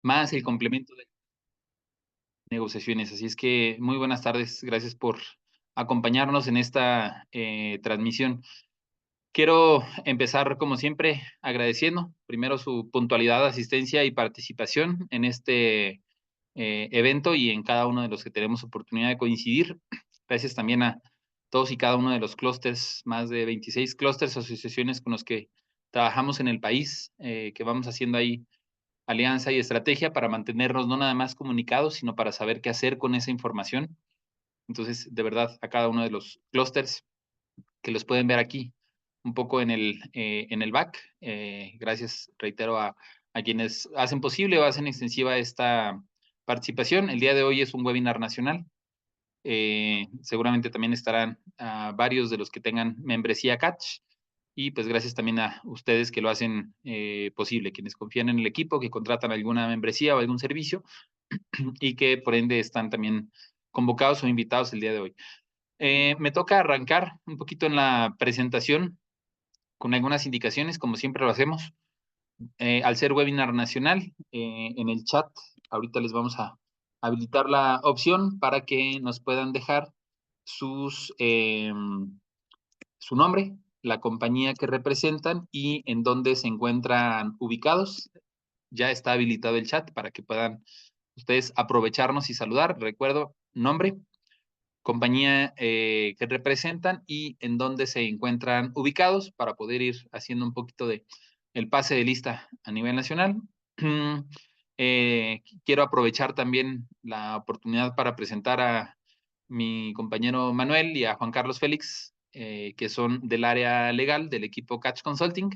más el complemento de negociaciones. Así es que muy buenas tardes. Gracias por acompañarnos en esta transmisión. Quiero empezar, como siempre, agradeciendo primero su puntualidad, asistencia y participación en este evento y en cada uno de los que tenemos oportunidad de coincidir. Gracias también a todos y cada uno de los clústeres, más de 26 clústeres, asociaciones con los que trabajamos en el país, que vamos haciendo ahí alianza y estrategia para mantenernos no nada más comunicados, sino para saber qué hacer con esa información. Entonces, de verdad, a cada uno de los clústeres que los pueden ver aquí un poco en el back. Gracias, reitero, a quienes hacen posible o hacen extensiva esta participación. El día de hoy es un webinar nacional. Seguramente también estarán varios de los que tengan membresía Catch. Y pues gracias también a ustedes que lo hacen posible, quienes confían en el equipo, que contratan alguna membresía o algún servicio y que por ende están también convocados o invitados el día de hoy. Me toca arrancar un poquito en la presentación con algunas indicaciones, como siempre lo hacemos. Al ser webinar nacional, en el chat, ahorita les vamos a habilitar la opción para que nos puedan dejar sus, su nombre, la compañía que representan y en dónde se encuentran ubicados. Ya está habilitado el chat para que puedan ustedes aprovecharnos y saludar. Recuerdo, nombre, compañía que representan y en dónde se encuentran ubicados para poder ir haciendo un poquito de el pase de lista a nivel nacional. Quiero aprovechar también la oportunidad para presentar a mi compañero Manuel y a Juan Carlos Félix, que son del área legal del equipo Catch Consulting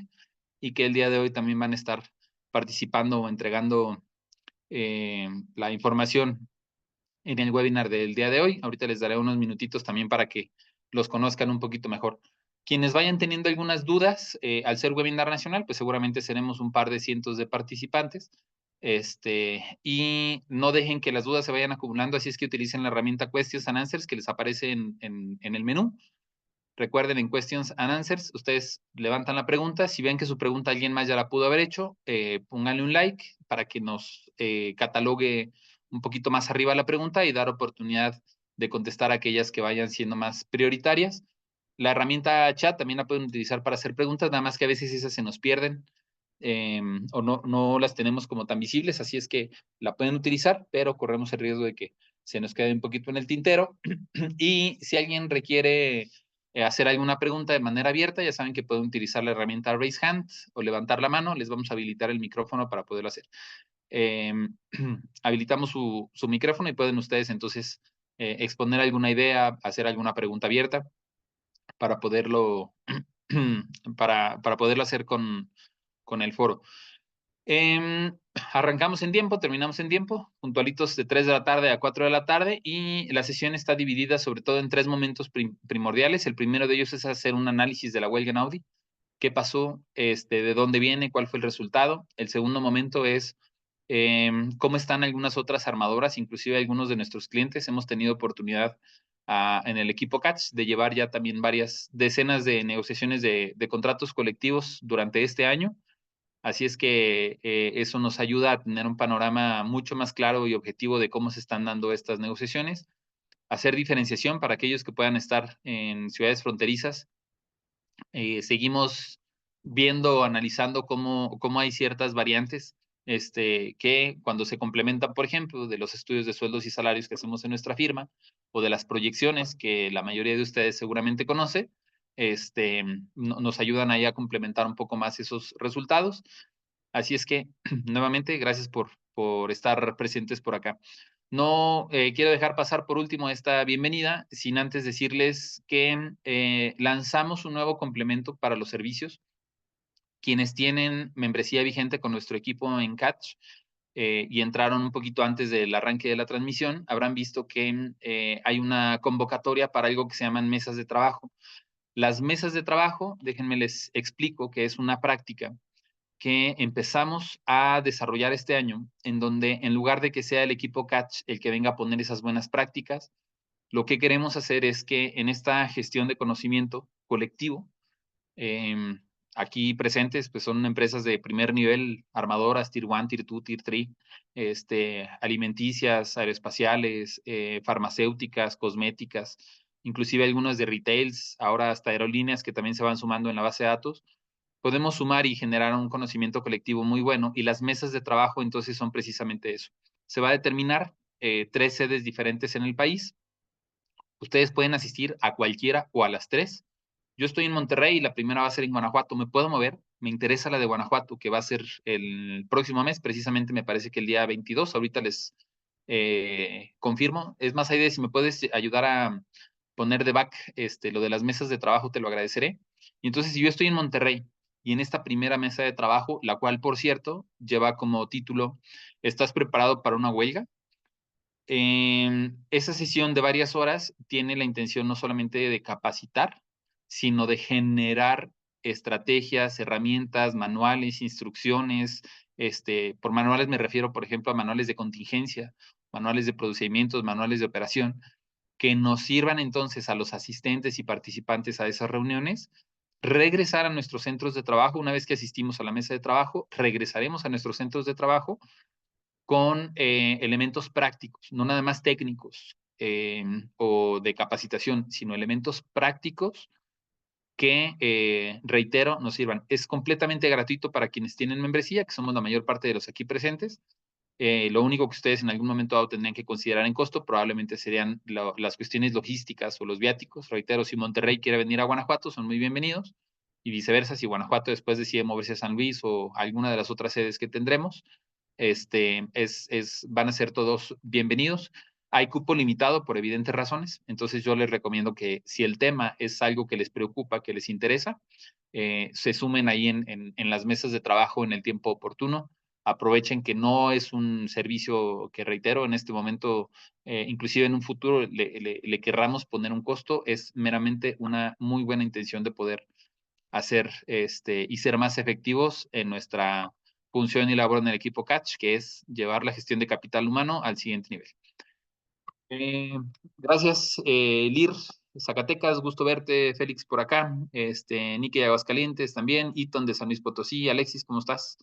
y que el día de hoy también van a estar participando o entregando la información en el webinar del día de hoy. Ahorita les daré unos minutitos también para que los conozcan un poquito mejor. Quienes vayan teniendo algunas dudas, al ser webinar nacional, pues seguramente seremos un par de cientos de participantes. Y no dejen que las dudas se vayan acumulando, así es que utilicen la herramienta Questions and Answers que les aparece en el menú. Recuerden, en Questions and Answers, ustedes levantan la pregunta. Si ven que su pregunta alguien más ya la pudo haber hecho, pónganle un like para que nos catalogue un poquito más arriba la pregunta y dar oportunidad de contestar a aquellas que vayan siendo más prioritarias. La herramienta chat también la pueden utilizar para hacer preguntas, nada más que a veces esas se nos pierden o no las tenemos como tan visibles, así es que la pueden utilizar, pero corremos el riesgo de que se nos quede un poquito en el tintero. Y si alguien requiere hacer alguna pregunta de manera abierta, ya saben que pueden utilizar la herramienta Raise Hand o levantar la mano, les vamos a habilitar el micrófono para poderlo hacer. Eh, habilitamos su micrófono y pueden ustedes entonces exponer alguna idea, hacer alguna pregunta abierta para poderlo, para poderlo hacer con el foro. Arrancamos en tiempo, terminamos en tiempo, puntualitos de 3 de la tarde a 4 de la tarde y la sesión está dividida sobre todo en tres momentos primordiales. El primero de ellos es hacer un análisis de la huelga en Audi, qué pasó, de dónde viene, cuál fue el resultado. El segundo momento es cómo están algunas otras armadoras, inclusive algunos de nuestros clientes. Hemos tenido oportunidad en el equipo CATS de llevar ya también varias decenas de negociaciones de contratos colectivos durante este año. Así es que eso nos ayuda a tener un panorama mucho más claro y objetivo de cómo se están dando estas negociaciones, hacer diferenciación para aquellos que puedan estar en ciudades fronterizas. Seguimos viendo, analizando cómo hay ciertas variantes que cuando se complementan, por ejemplo, de los estudios de sueldos y salarios que hacemos en nuestra firma o de las proyecciones que la mayoría de ustedes seguramente conoce, nos ayudan ahí a complementar un poco más esos resultados. Así es que, nuevamente, gracias por estar presentes por acá. No quiero dejar pasar por último esta bienvenida sin antes decirles que lanzamos un nuevo complemento para los servicios. Quienes tienen membresía vigente con nuestro equipo en Catch y entraron un poquito antes del arranque de la transmisión, habrán visto que hay una convocatoria para algo que se llaman mesas de trabajo. Las mesas de trabajo, déjenme les explico que es una práctica que empezamos a desarrollar este año, en donde en lugar de que sea el equipo Catch el que venga a poner esas buenas prácticas, lo que queremos hacer es que en esta gestión de conocimiento colectivo, eh, aquí presentes, pues son empresas de primer nivel, armadoras, Tier 1, Tier 2, Tier 3, alimenticias, aeroespaciales, farmacéuticas, cosméticas, inclusive algunas de retails, ahora hasta aerolíneas que también se van sumando en la base de datos. Podemos sumar y generar un conocimiento colectivo muy bueno, y las mesas de trabajo entonces son precisamente eso. Se va a determinar 3 sedes diferentes en el país. Ustedes pueden asistir a cualquiera o a las 3. Yo estoy en Monterrey y la primera va a ser en Guanajuato. ¿Me puedo mover? Me interesa la de Guanajuato, que va a ser el próximo mes, precisamente me parece que el día 22. Ahorita les confirmo. Es más, Aide, si me puedes ayudar a poner de back lo de las mesas de trabajo, te lo agradeceré. Y entonces, si yo estoy en Monterrey y en esta primera mesa de trabajo, la cual, por cierto, lleva como título, ¿estás preparado para una huelga? Esa sesión de varias horas tiene la intención no solamente de capacitar, sino de generar estrategias, herramientas, manuales, instrucciones. Por manuales me refiero, por ejemplo, a manuales de contingencia, manuales de procedimientos, manuales de operación, que nos sirvan entonces a los asistentes y participantes a esas reuniones, regresar a nuestros centros de trabajo. Una vez que asistimos a la mesa de trabajo, regresaremos a nuestros centros de trabajo con elementos prácticos, no nada más técnicos o de capacitación, sino elementos prácticos que, reitero, nos sirvan. Es completamente gratuito para quienes tienen membresía, que somos la mayor parte de los aquí presentes. Lo único que ustedes en algún momento dado tendrían que considerar en costo probablemente serían las cuestiones logísticas o los viáticos. Reitero, si Monterrey quiere venir a Guanajuato, son muy bienvenidos, y viceversa, si Guanajuato después decide moverse a San Luis o alguna de las otras sedes que tendremos, van a ser todos bienvenidos. Hay cupo limitado por evidentes razones, entonces yo les recomiendo que si el tema es algo que les preocupa, que les interesa, se sumen ahí en las mesas de trabajo en el tiempo oportuno. Aprovechen que no es un servicio que, reitero, en este momento, inclusive en un futuro le querramos poner un costo, es meramente una muy buena intención de poder hacer y ser más efectivos en nuestra función y labor en el equipo Catch, que es llevar la gestión de capital humano al siguiente nivel. Eh, gracias, Lir, Zacatecas, gusto verte, Félix por acá, Niki de Aguascalientes también, Iton de San Luis Potosí, Alexis, ¿cómo estás?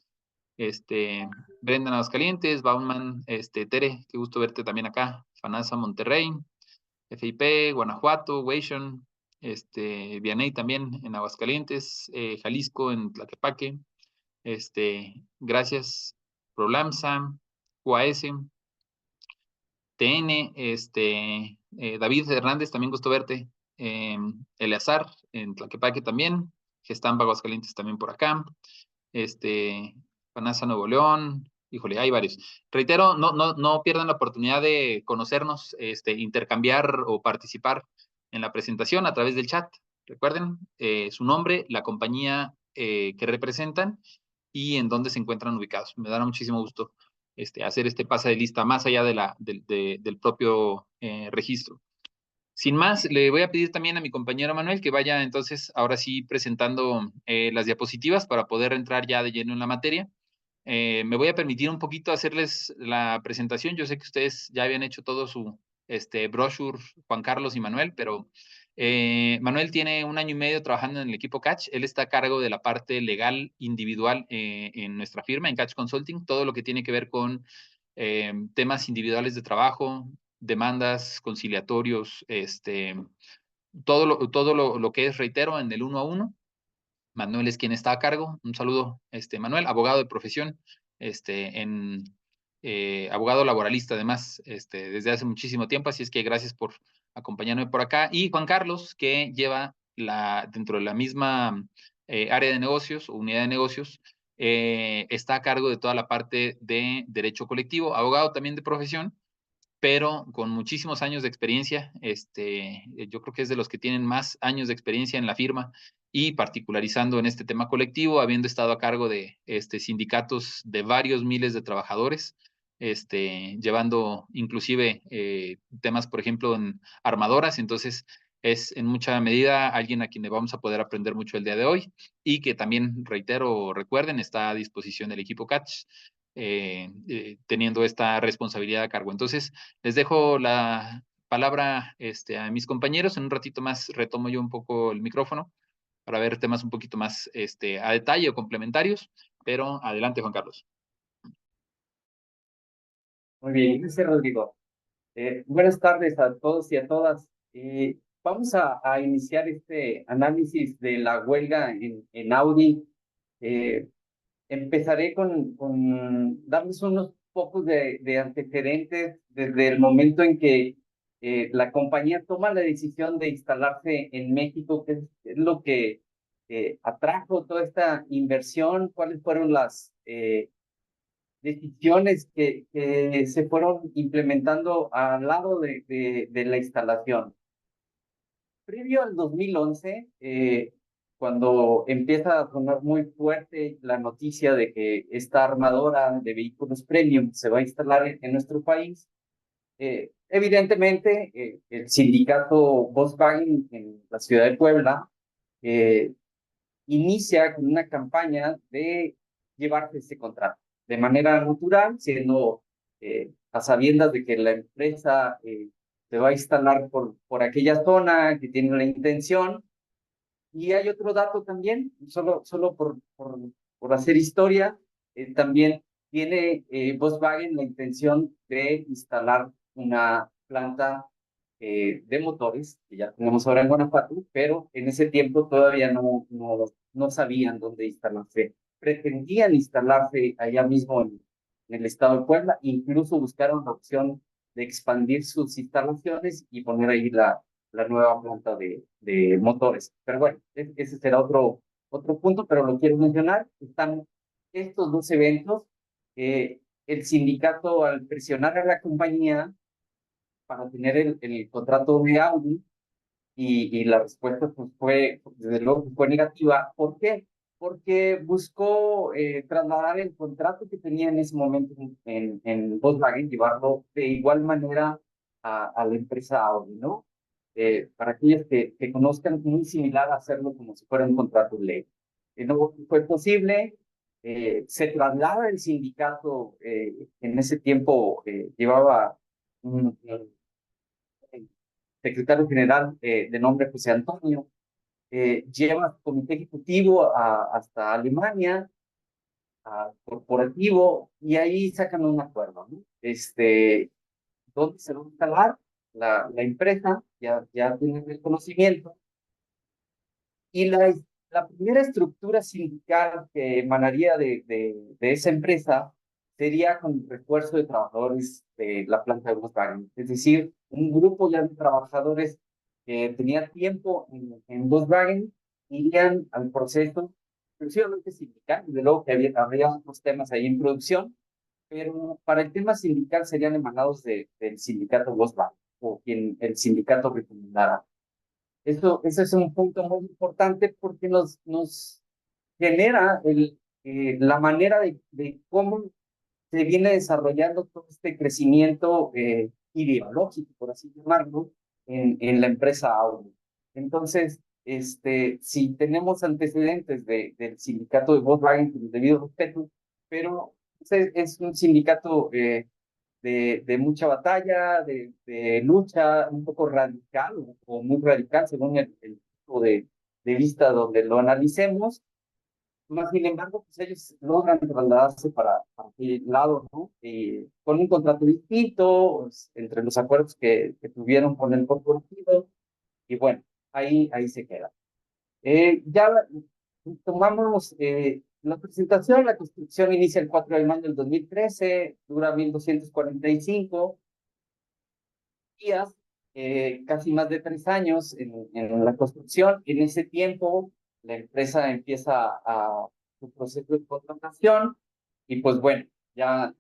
Brendan Aguascalientes, Bauman, Tere, qué gusto verte también acá, Fanasa Monterrey, FIP, Guanajuato, Weishon, Vianey también en Aguascalientes, Jalisco en Tlaquepaque, gracias, Prolamsa, UAS, TN, David Hernández, también gusto verte, Eleazar en Tlaquepaque también, Gestampa Aguascalientes también por acá, Panasa Nuevo León, híjole, hay varios. Reitero, no pierdan la oportunidad de conocernos, intercambiar o participar en la presentación a través del chat. Recuerden su nombre, la compañía que representan y en dónde se encuentran ubicados. Me dará muchísimo gusto hacer este pase de lista más allá del propio registro. Sin más, le voy a pedir también a mi compañero Manuel que vaya entonces ahora sí presentando las diapositivas para poder entrar ya de lleno en la materia. Me voy a permitir un poquito hacerles la presentación. Yo sé que ustedes ya habían hecho todo su brochure, Juan Carlos y Manuel, pero Manuel tiene 1 año y medio trabajando en el equipo Catch. Él está a cargo de la parte legal individual en nuestra firma, en Catch Consulting, todo lo que tiene que ver con temas individuales de trabajo, demandas, conciliatorios, todo lo que es, reitero, en el 1 a 1. Manuel es quien está a cargo. Un saludo, Manuel, abogado de profesión, abogado laboralista además, desde hace muchísimo tiempo, así es que gracias por acompañarme por acá. Y Juan Carlos, que lleva dentro de la misma área de negocios o unidad de negocios, está a cargo de toda la parte de derecho colectivo, abogado también de profesión, pero con muchísimos años de experiencia. Yo creo que es de los que tienen más años de experiencia en la firma y particularizando en este tema colectivo, habiendo estado a cargo de sindicatos de varios miles de trabajadores, llevando inclusive temas, por ejemplo, en armadoras. Entonces, es en mucha medida alguien a quien le vamos a poder aprender mucho el día de hoy y que también, reitero, recuerden, está a disposición del equipo Catch, teniendo esta responsabilidad a cargo. Entonces, les dejo la palabra a mis compañeros. En un ratito más retomo yo un poco el micrófono para ver temas un poquito más a detalle o complementarios, pero adelante, Juan Carlos. Muy bien, gracias, Rodrigo. Buenas tardes a todos y a todas. Vamos a iniciar este análisis de la huelga en Audi. Eh, Empezaré con darles unos pocos de antecedentes desde el momento en que la compañía toma la decisión de instalarse en México, qué es lo que atrajo toda esta inversión, cuáles fueron las decisiones que se fueron implementando al lado de la instalación. Previo al 2011, cuando empieza a sonar muy fuerte la noticia de que esta armadora de vehículos premium se va a instalar en nuestro país, evidentemente el sindicato Volkswagen en la ciudad de Puebla eh, inicia con una campaña de llevarse ese contrato de manera natural, siendo a sabiendas de que la empresa se va a instalar por aquella zona, que tiene la intención. Y hay otro dato también, solo por hacer historia, también tiene Volkswagen la intención de instalar una planta de motores, que ya tenemos ahora en Guanajuato, pero en ese tiempo todavía no sabían dónde instalarse. Pretendían instalarse allá mismo en el estado de Puebla, incluso buscaron la opción de expandir sus instalaciones y poner ahí la nueva planta de motores. Pero bueno, ese será otro punto, pero lo quiero mencionar. Están estos dos eventos. El sindicato, al presionar a la compañía para tener el contrato de Audi, y la respuesta pues desde luego, fue negativa. ¿Por qué? Porque buscó trasladar el contrato que tenía en ese momento en Volkswagen, llevarlo de igual manera a la empresa Audi, ¿no? Para aquellos que conozcan, muy similar a hacerlo como si fuera un contrato de ley. No fue posible. Se traslada el sindicato, en ese tiempo llevaba un secretario general de nombre José Antonio, lleva comité ejecutivo hasta Alemania, corporativo, y ahí sacan un acuerdo, ¿no? ¿Dónde se va a instalar la empresa? Ya tienen el conocimiento. Y la primera estructura sindical que emanaría de esa empresa sería con el refuerzo de trabajadores de la planta de Volkswagen. Es decir, un grupo ya de trabajadores que tenía tiempo en Volkswagen irían al proceso, exclusivamente sindical. Desde luego que habría otros temas ahí en producción, pero para el tema sindical serían emanados del sindicato Volkswagen o quien el sindicato recomendara. Eso es un punto muy importante porque nos genera la manera de cómo se viene desarrollando todo este crecimiento ideológico, por así llamarlo, en la empresa Audi. Entonces, si tenemos antecedentes del sindicato de Volkswagen, con el debido respeto, pero es un sindicato de mucha batalla, de lucha, un poco radical o muy radical según el punto de vista donde lo analicemos. Más sin embargo, pues ellos logran trasladarse para aquel lado, ¿no? Con un contrato distinto, pues, entre los acuerdos que tuvieron con el corporativo, y bueno, ahí se queda. Ya tomamos la presentación. La construcción inicia el 4 de mayo del 2013, dura 1245 días, casi más de 3 años en la construcción. En ese tiempo, la empresa empieza su proceso de contratación y pues bueno, ya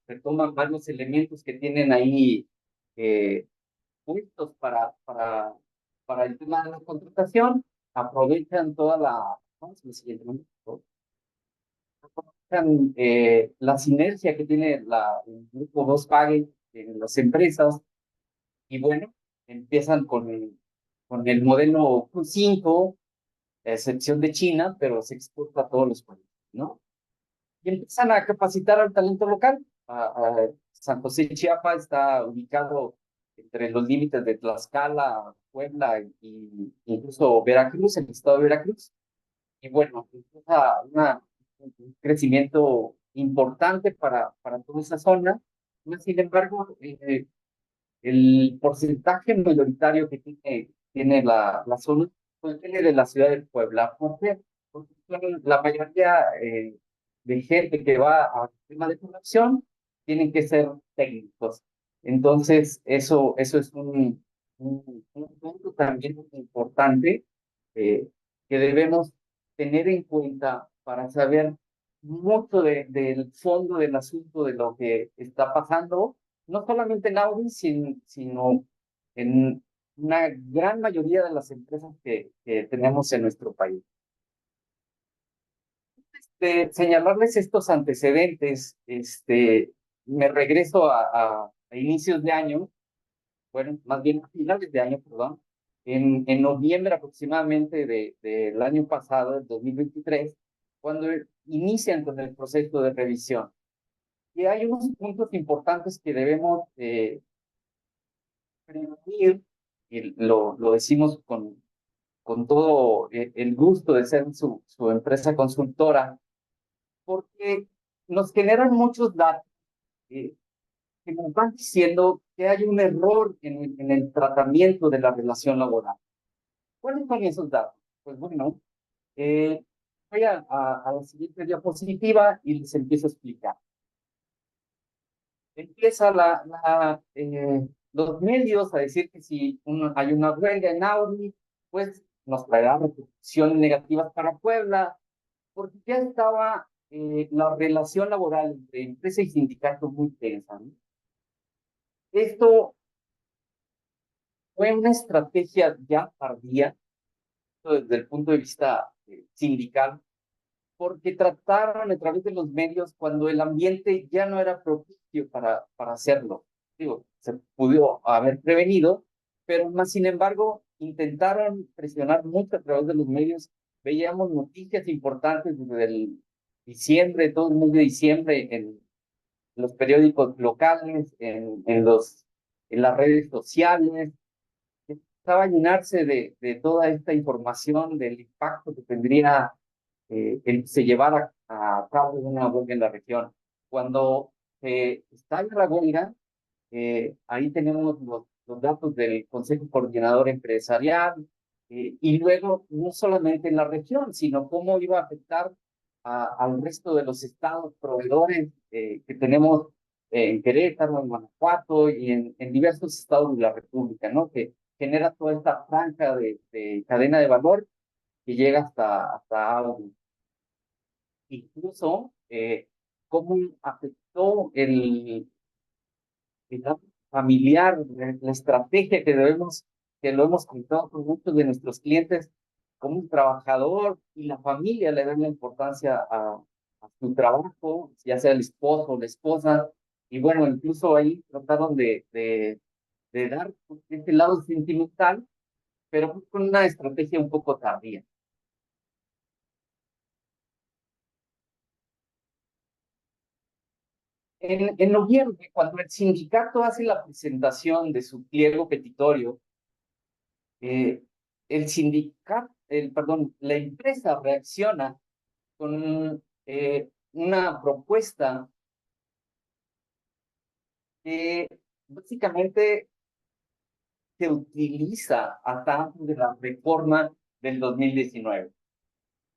retoman varios elementos que tienen ahí eh, puestos para el tema de la contratación, aprovechan toda vamos al siguiente momento, aprovechan la sinergia que tiene el grupo Volkswagen en las empresas y bueno, empiezan con el modelo Q5, a excepción de China, pero se exporta a todos los países, ¿no? Y empiezan a capacitar al talento local. San José Chiapa está ubicado entre los límites de Tlaxcala, Puebla y incluso Veracruz, el estado de Veracruz. Y bueno, empieza un crecimiento importante para toda esa zona. Sin embargo, el porcentaje mayoritario que tiene la zona pues viene de la ciudad de Puebla. ¿Por qué? Porque la mayoría de gente que va a tema de producción tienen que ser técnicos. Entonces, eso es un punto también muy importante eh, que debemos tener en cuenta para saber mucho del fondo del asunto de lo que está pasando no solamente en Audi, sino en una gran mayoría de las empresas que tenemos en nuestro país. De señalarles estos antecedentes, me regreso a inicios de año, bueno, más bien a finales de año, perdón, en noviembre aproximadamente del año pasado, el 2023, cuando inician con el proceso de revisión. Y hay unos puntos importantes que debemos prevenir, y lo decimos con todo el gusto de ser su empresa consultora, porque nos generan muchos datos eh, que nos van diciendo que hay un error en el tratamiento de la relación laboral. ¿Cuáles son esos datos? Pues bueno, voy a la siguiente diapositiva y les empiezo a explicar. Empieza los medios a decir que si hay una huelga en Audi, pues nos traerá repercusiones negativas para Puebla, porque ya estaba la relación laboral entre empresa y sindicato muy tensa, ¿no? Esto fue una estrategia ya tardía desde el punto de vista sindical, porque trataron a través de los medios cuando el ambiente ya no era propicio para hacerlo. Digo, se pudo haber prevenido, pero más sin embargo intentaron presionar mucho a través de los medios. Veíamos noticias importantes desde el diciembre, todo el mes de diciembre, en los periódicos locales, en las redes sociales. Empezaba a llenarse de toda esta información, del impacto que tendría el se llevara a cabo una huelga en la región. Cuando estalla la huelga, ahí tenemos los datos del Consejo Coordinador Empresarial, y luego no solamente en la región, sino cómo iba a afectar al resto de los estados proveedores que tenemos en Querétaro, en Guanajuato y en diversos estados de la República, ¿no? Que genera toda esta franja de cadena de valor que llega hasta Audio. Incluso cómo afectó el ámbito familiar, la estrategia que lo hemos contado con muchos de nuestros clientes, como un trabajador y la familia le dan la importancia a su trabajo, ya sea el esposo o la esposa, y bueno, incluso ahí trataron de dar este lado sentimental, pero con una estrategia un poco tardía. En noviembre, cuando el sindicato hace la presentación de su pliego petitorio, eh, perdón, la empresa reacciona con una propuesta que básicamente se utiliza hasta antes de la reforma del 2019.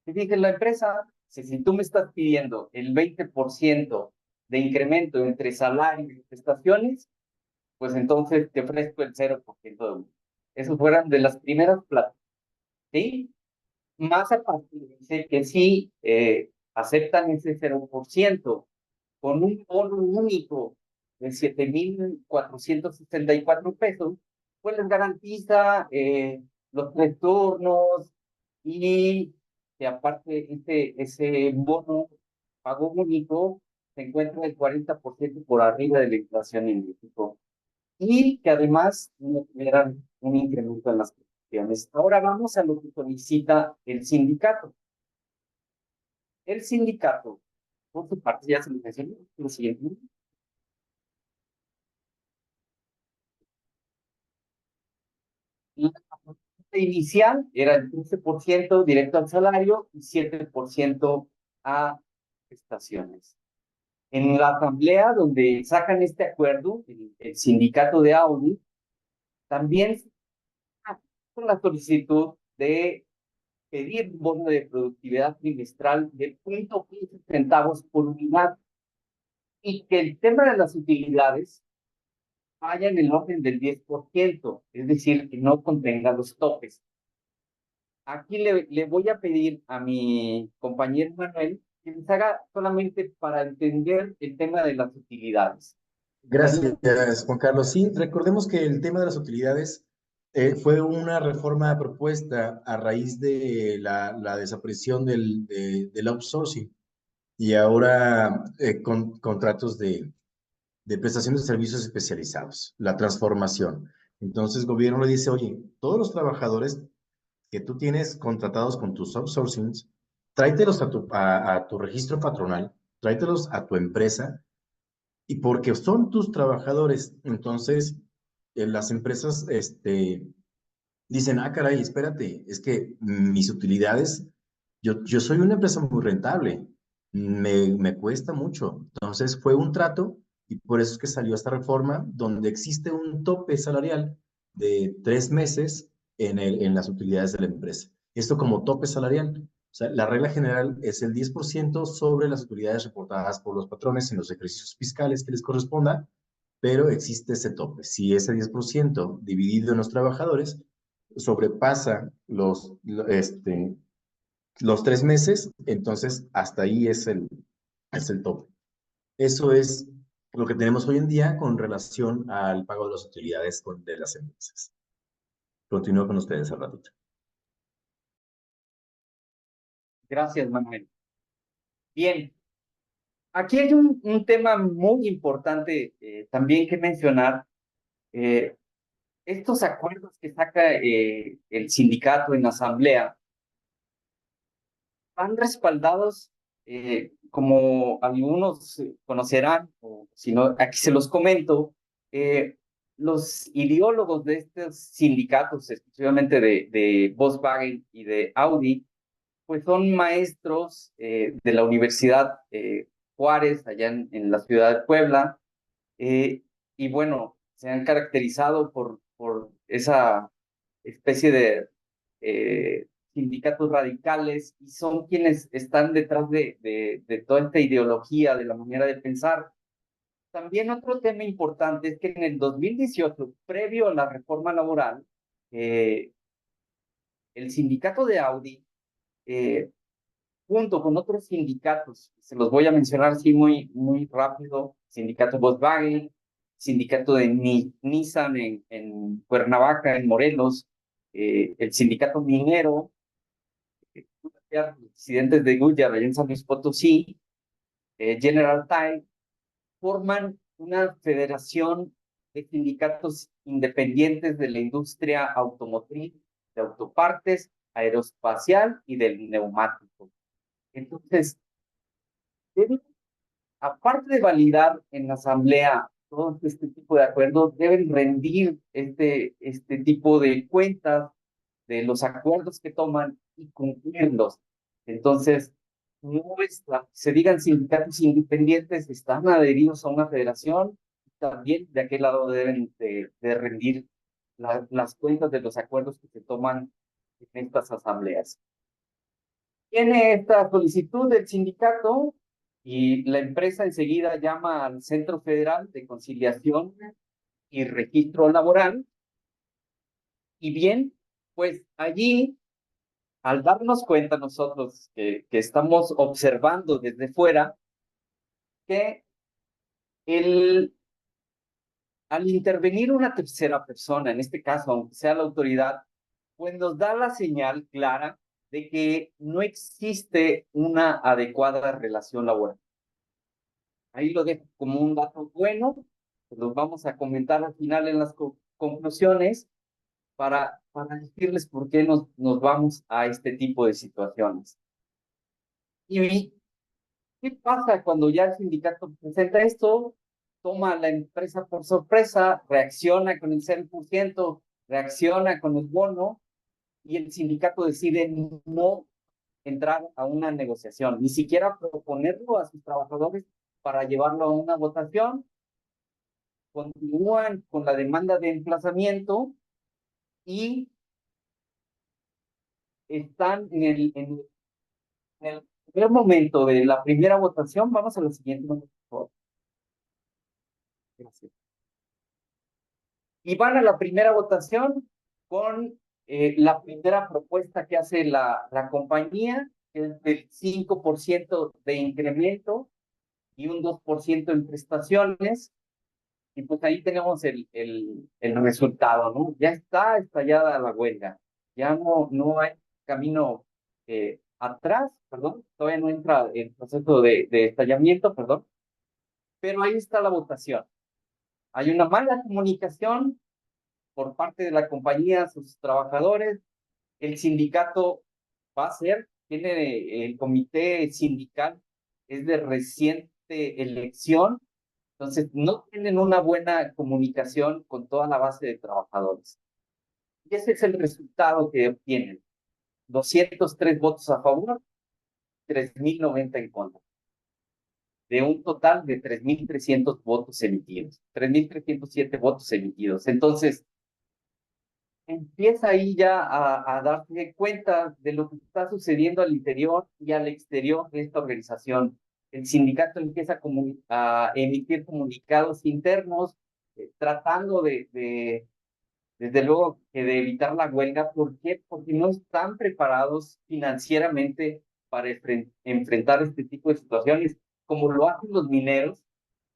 Y dije, la empresa, si tú me estás pidiendo el 20% de incremento entre salario y prestaciones, pues entonces te ofrezco el 0% de uno. Esas fueron de las primeras pláticas, ¿sí? Más aparte, dice que sí aceptan ese 0% con un bono único de 7,464 pesos, pues les garantiza los 3 turnos y que aparte ese bono pago único se encuentra el 40% por arriba de la inflación en México y que además no tuvieran un incremento en las prestaciones. Ahora vamos a lo que solicita el sindicato. El sindicato, por su parte, ya se lo mencionó, lo siguiente. La inicial era el 15% directo al salario y 7% a prestaciones. En la asamblea donde sacan este acuerdo, el sindicato de Audi, también con la solicitud de pedir un bono de productividad trimestral de 0.15 centavos por unidad y que el tema de las utilidades vaya en el orden del 10%, es decir, que no contenga los topes. Aquí le voy a pedir a mi compañero Manuel que les haga solamente para entender el tema de las utilidades. Gracias, Juan Carlos. Sí, recordemos que el tema de las utilidades fue una reforma propuesta a raíz de la desaparición del outsourcing y ahora con contratos de prestación de servicios especializados, la transformación. Entonces, el gobierno le dice, oye, todos los trabajadores que tú tienes contratados con tus outsourcings, tráetelos a tu registro patronal, tráetelos a tu empresa y porque son tus trabajadores, entonces las empresas dicen, ah, caray, espérate, es que mis utilidades, yo soy una empresa muy rentable, me cuesta mucho. Entonces fue un trato y por eso es que salió esta reforma donde existe un tope salarial de 3 meses en las utilidades de la empresa. Esto como tope salarial. O sea, la regla general es el 10% sobre las utilidades reportadas por los patrones en los ejercicios fiscales que les corresponda, pero existe ese tope. Si ese 10% dividido en los trabajadores sobrepasa los 3 meses, entonces hasta ahí es el tope. Eso es lo que tenemos hoy en día con relación al pago de las utilidades de las empresas. Continúo con ustedes al ratito. Gracias, Manuel. Bien, aquí hay un tema muy importante también que mencionar. Eh, Estos acuerdos que saca el sindicato en la asamblea van respaldados, como algunos conocerán, o si no, aquí se los comento, los ideólogos de estos sindicatos, especialmente de Volkswagen y de Audi, pues son maestros de la Universidad Juárez, allá en la ciudad de Puebla, y bueno, se han caracterizado por esa especie de sindicatos radicales y son quienes están detrás de toda esta ideología, de la manera de pensar. También otro tema importante es que en el 2018, previo a la reforma laboral, eh, el sindicato de Audi, eh, junto con otros sindicatos, se los voy a mencionar así muy rápido, sindicato Volkswagen, sindicato de Nissan en Cuernavaca, en Morelos, el sindicato minero, presidentes de Goodyear en San Luis Potosí, General Tyre, forman una federación de sindicatos independientes de la industria automotriz, de autopartes, aeroespacial y del neumático. Entonces, aparte de validar en la asamblea todo este tipo de acuerdos, deben rendir este tipo de cuentas de los acuerdos que toman y cumplirlos. Entonces, no se digan sindicatos independientes, están adheridos a una federación, también de aquel lado deben de rendir las cuentas de los acuerdos que se toman en estas asambleas. Tiene esta solicitud del sindicato y la empresa enseguida llama al Centro Federal de Conciliación y Registro Laboral. Y bien, pues allí, al darnos cuenta nosotros que estamos observando desde fuera, que al intervenir una tercera persona, en este caso, aunque sea la autoridad, pues nos da la señal clara de que no existe una adecuada relación laboral. Ahí lo dejo como un dato bueno, que los vamos a comentar al final en las conclusiones para decirles por qué nos vamos a este tipo de situaciones. ¿Y qué pasa cuando ya el sindicato presenta esto? Toma a la empresa por sorpresa, reacciona con el 0%, reacciona con el bono y el sindicato decide no entrar a una negociación, ni siquiera proponerlo a sus trabajadores para llevarlo a una votación. Continúan con la demanda de emplazamiento y están en el primer momento de la primera votación. Vamos a lo siguiente, por favor. Gracias. Y van a la primera votación con la primera propuesta que hace la compañía, que es del 5% de incremento y un 2% en prestaciones. Y pues ahí tenemos el resultado, ¿no? Ya está estallada la huelga. Ya no hay camino atrás, perdón. Todavía no entra el proceso de estallamiento, perdón. Pero ahí está la votación. Hay una mala comunicación por parte de la compañía a sus trabajadores. El sindicato tiene el comité sindical, es de reciente elección, entonces no tienen una buena comunicación con toda la base de trabajadores. Y ese es el resultado que obtienen. 203 votos a favor, 3.090 en contra, de un total de 3.300 votos emitidos, 3.307 votos emitidos. Entonces, empieza ahí ya a darse cuenta de lo que está sucediendo al interior y al exterior de esta organización. El sindicato empieza a emitir comunicados internos, tratando desde luego, de evitar la huelga. ¿Por qué? Porque no están preparados financieramente para enfrentar este tipo de situaciones, como lo hacen los mineros,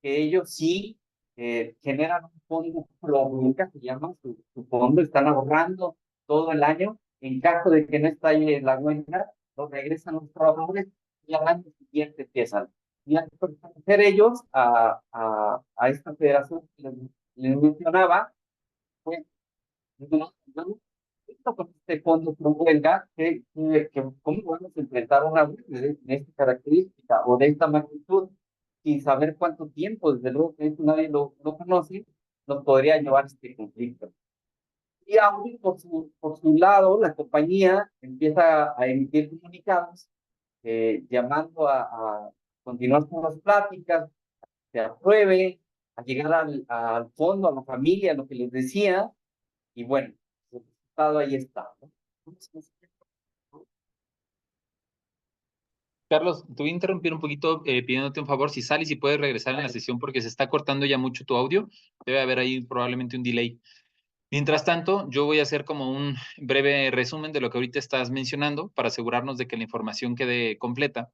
que ellos sí generan un fondo Provinca, se llama su fondo, están ahorrando todo el año. En caso de que no estalle la huelga, lo regresan los trabajadores y al año siguiente empiezan. Y al pertenecer ellos a esta federación que les mencionaba, pues no, con este fondo pro huelga, ¿cómo vamos a enfrentar una huelga de esta característica o de esta magnitud sin saber cuánto tiempo? Desde luego que eso nadie lo conoce, nos podría llevar a este conflicto. Y aún por su lado, la compañía empieza a emitir comunicados llamando a continuar con las pláticas, se apruebe, a llegar al fondo, a la familia, lo que les decía. Y bueno, el resultado ahí está, ¿no? Carlos, te voy a interrumpir un poquito pidiéndote un favor, si sales y puedes regresar en la sesión porque se está cortando ya mucho tu audio, debe haber ahí probablemente un delay. Mientras tanto, yo voy a hacer como un breve resumen de lo que ahorita estás mencionando para asegurarnos de que la información quede completa.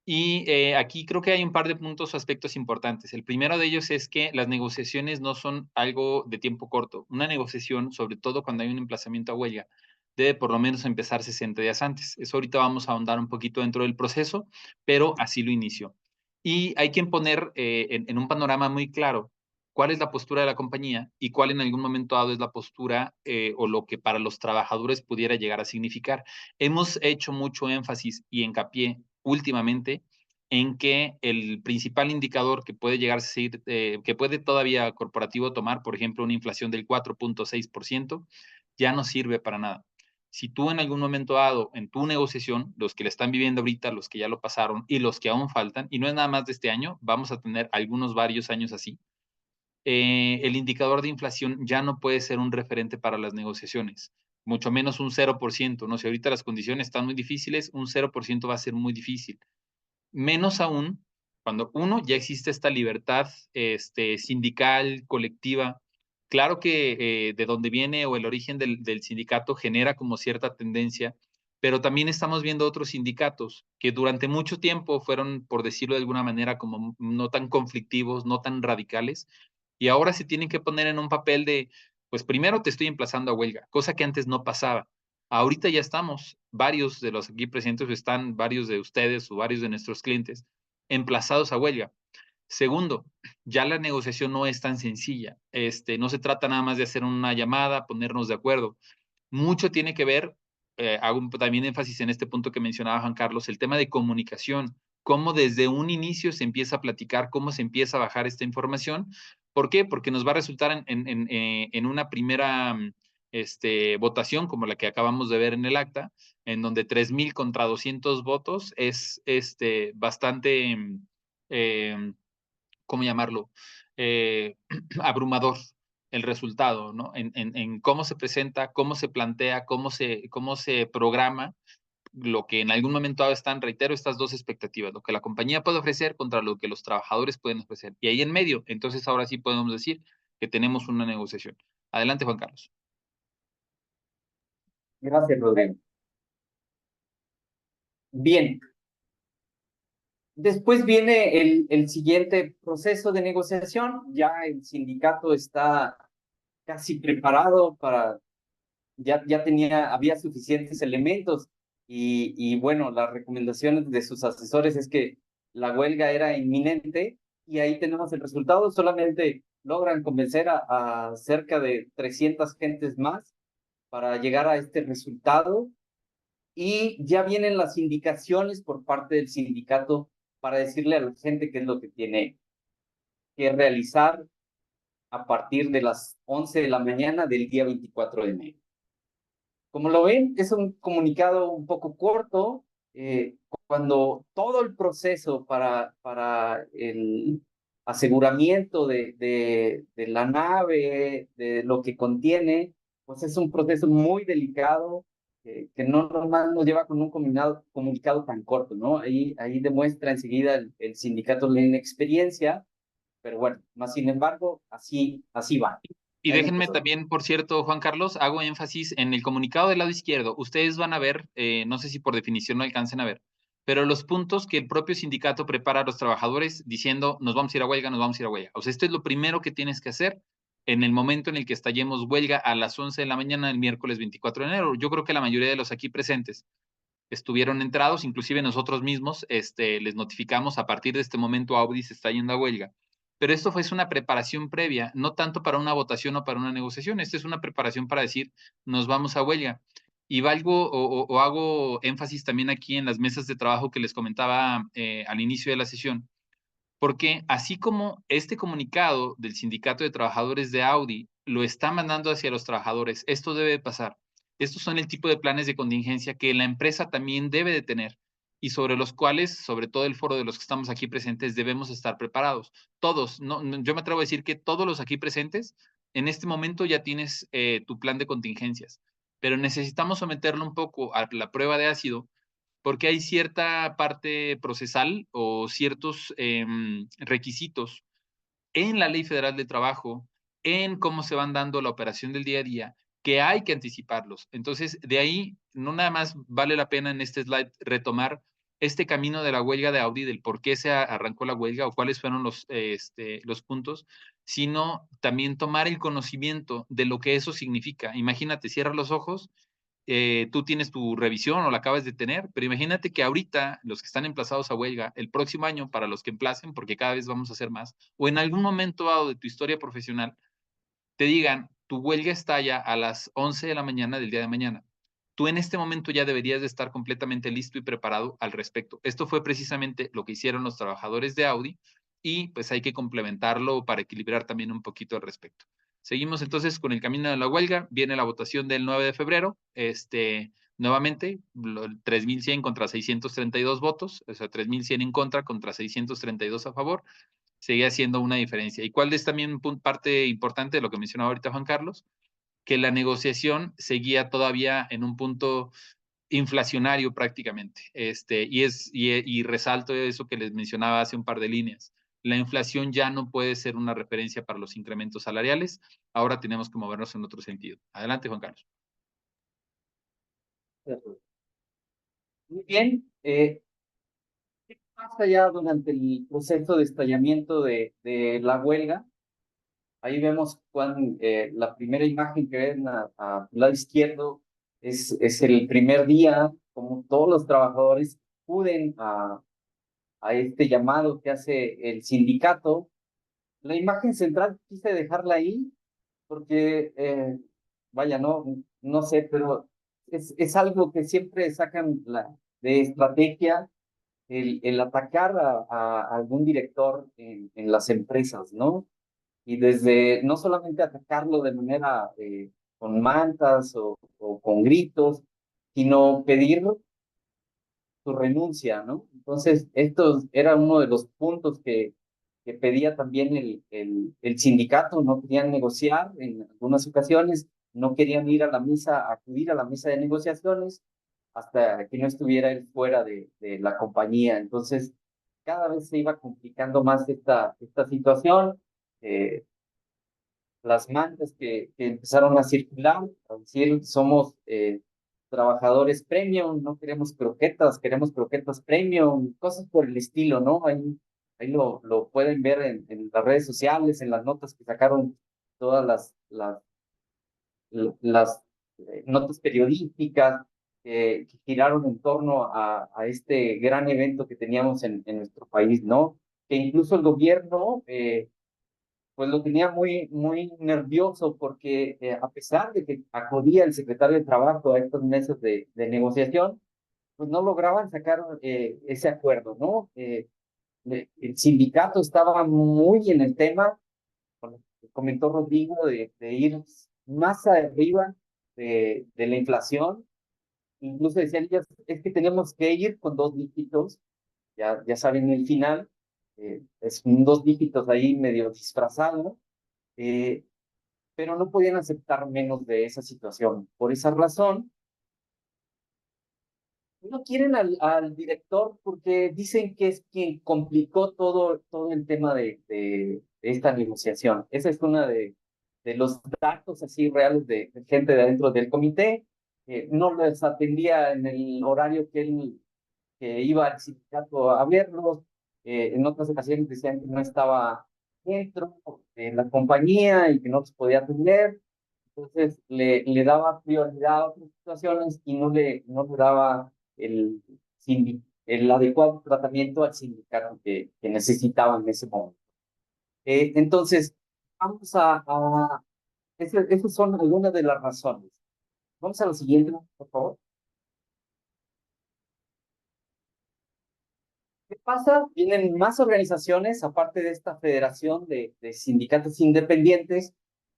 Y aquí creo que hay un par de puntos o aspectos importantes. El primero de ellos es que las negociaciones no son algo de tiempo corto. Una negociación, sobre todo cuando hay un emplazamiento a huelga, debe por lo menos empezar 60 días antes. Eso ahorita vamos a ahondar un poquito dentro del proceso, pero así lo inició. Y hay que poner en un panorama muy claro cuál es la postura de la compañía y cuál en algún momento dado es la postura o lo que para los trabajadores pudiera llegar a significar. Hemos hecho mucho énfasis y hincapié últimamente en que el principal indicador que puede llegar a ser, que puede todavía corporativo tomar, por ejemplo, una inflación del 4.6%, ya no sirve para nada. Si tú en algún momento dado en tu negociación, los que le están viviendo ahorita, los que ya lo pasaron y los que aún faltan, y no es nada más de este año, vamos a tener varios años así, el indicador de inflación ya no puede ser un referente para las negociaciones, mucho menos un 0%, ¿no? Si ahorita las condiciones están muy difíciles, un 0% va a ser muy difícil. Menos aún cuando uno ya existe esta libertad sindical, colectiva. Claro que de donde viene o el origen del sindicato genera como cierta tendencia, pero también estamos viendo otros sindicatos que durante mucho tiempo fueron, por decirlo de alguna manera, como no tan conflictivos, no tan radicales, y ahora se tienen que poner en un papel de, pues primero te estoy emplazando a huelga, cosa que antes no pasaba. Ahorita ya estamos, varios de los aquí presentes están, varios de ustedes o varios de nuestros clientes, emplazados a huelga. Segundo, ya la negociación no es tan sencilla. No se trata nada más de hacer una llamada, ponernos de acuerdo. Mucho tiene que ver, hago también énfasis en este punto que mencionaba Juan Carlos, el tema de comunicación, cómo desde un inicio se empieza a platicar, cómo se empieza a bajar esta información. ¿Por qué? Porque nos va a resultar en una primera votación como la que acabamos de ver en el acta, en donde 3,000 contra 200 votos es bastante, ¿cómo llamarlo? Abrumador el resultado, ¿no? En cómo se presenta, cómo se plantea, cómo se programa lo que en algún momento dado están, reitero, estas dos expectativas, lo que la compañía puede ofrecer contra lo que los trabajadores pueden ofrecer. Y ahí en medio, entonces ahora sí podemos decir que tenemos una negociación. Adelante, Juan Carlos. Gracias, Rodrigo. Bien. Después viene el siguiente proceso de negociación. Ya el sindicato está casi preparado para, había suficientes elementos y bueno, las recomendaciones de sus asesores es que la huelga era inminente y ahí tenemos el resultado. Solamente logran convencer a cerca de 300 gentes más para llegar a este resultado y ya vienen las indicaciones por parte del sindicato para decirle a la gente qué es lo que tiene que realizar a partir de las 11 de la mañana del día 24 de enero. Como lo ven, es un comunicado un poco corto, cuando todo el proceso para el aseguramiento de la nave, de lo que contiene, pues es un proceso muy delicado, que no normal nos lleva con un comunicado tan corto, ¿no? Ahí demuestra enseguida el sindicato la inexperiencia, pero bueno, más sin embargo, así va. Y Adelante, déjenme Rodrigo. también, por cierto, Juan Carlos, hago énfasis en el comunicado del lado izquierdo. Ustedes van a ver, no sé si por definición no alcancen a ver, pero los puntos que el propio sindicato prepara a los trabajadores diciendo nos vamos a ir a huelga, nos vamos a ir a huelga. O sea, esto es lo primero que tienes que hacer en el momento en el que estallemos huelga a las 11 de la mañana del miércoles 24 de enero. Yo creo que la mayoría de los aquí presentes estuvieron enterados, inclusive nosotros mismos les notificamos a partir de este momento Audi se está yendo a huelga. Pero esto fue una preparación previa, no tanto para una votación o para una negociación, esta es una preparación para decir nos vamos a huelga. Y valgo o hago énfasis también aquí en las mesas de trabajo que les comentaba al inicio de la sesión, porque así como este comunicado del Sindicato de Trabajadores de Audi lo está mandando hacia los trabajadores, esto debe pasar. Estos son el tipo de planes de contingencia que la empresa también debe de tener y sobre los cuales, sobre todo el foro de los que estamos aquí presentes, debemos estar preparados. Todos, yo me atrevo a decir que todos los aquí presentes, en este momento ya tienes tu plan de contingencias, pero necesitamos someterlo un poco a la prueba de ácido porque hay cierta parte procesal o ciertos requisitos en la Ley Federal de Trabajo, en cómo se van dando la operación del día a día, que hay que anticiparlos. Entonces, de ahí, no nada más vale la pena en este slide retomar este camino de la huelga de Audi, del por qué se arrancó la huelga o cuáles fueron los puntos, sino también tomar el conocimiento de lo que eso significa. Imagínate, cierra los ojos, tú tienes tu revisión o la acabas de tener, pero imagínate que ahorita los que están emplazados a huelga, el próximo año para los que emplacen, porque cada vez vamos a hacer más, o en algún momento dado de tu historia profesional, te digan, tu huelga estalla a las 11 de la mañana del día de mañana. Tú en este momento ya deberías de estar completamente listo y preparado al respecto. Esto fue precisamente lo que hicieron los trabajadores de Audi y pues hay que complementarlo para equilibrar también un poquito al respecto. Seguimos entonces con el camino de la huelga. Viene la votación del 9 de febrero. Nuevamente, 3,100 contra 632 votos, o sea, 3,100 en contra 632 a favor. Seguía siendo una diferencia. ¿Y cuál es también parte importante de lo que mencionaba ahorita Juan Carlos? Que la negociación seguía todavía en un punto inflacionario prácticamente. Y resalto eso que les mencionaba hace un par de líneas. La inflación ya no puede ser una referencia para los incrementos salariales. Ahora tenemos que movernos en otro sentido. Adelante, Juan Carlos. Muy bien. ¿Qué pasa ya durante el proceso de estallamiento de la huelga? Ahí vemos la primera imagen que ven a tu lado izquierdo es el primer día, como todos los trabajadores acuden a este llamado que hace el sindicato. La imagen central quise dejarla ahí porque, vaya, no sé, pero es algo que siempre sacan de estrategia el atacar a algún director en las empresas, ¿no? Y desde no solamente atacarlo de manera con mantas o con gritos, sino pedir su renuncia, ¿no? Entonces, esto era uno de los puntos que pedía también el sindicato, no querían negociar en algunas ocasiones, no querían ir a la mesa, acudir a la mesa de negociaciones hasta que no estuviera él fuera de la compañía. Entonces, cada vez se iba complicando más esta situación. Eh, las mantas que empezaron a circular, a decir, somos trabajadores premium, no queremos croquetas premium, cosas por el estilo, ¿no? Ahí lo pueden ver en las redes sociales, en las notas que sacaron todas las notas periodísticas que giraron en torno a este gran evento que teníamos en nuestro país, ¿no? Que incluso el gobierno pues lo tenía muy nervioso porque a pesar de que acudía el secretario de Trabajo a estos meses de negociación, pues no lograban sacar ese acuerdo, ¿no? El sindicato estaba muy en el tema, como comentó Rodrigo, de ir más arriba de la inflación. Incluso decían ellas, es que tenemos que ir con dos dígitos, ya saben el final, es un dos dígitos ahí medio disfrazado, eh, pero no podían aceptar menos de esa situación. Por esa razón, no quieren al director porque dicen que es quien complicó todo el tema de esta negociación. Esa es una de los datos así reales de gente de adentro del comité. No les atendía en el horario que él que iba al sindicato a verlos. En otras ocasiones decían que no estaba dentro de la compañía y que no los podía atender. Entonces le daba prioridad a otras situaciones y no le daba el adecuado tratamiento al sindicato que necesitaba en ese momento. Entonces, vamos esas son algunas de las razones. Vamos a lo siguiente, por favor. ¿Qué pasa? Vienen más organizaciones, aparte de esta federación de sindicatos independientes,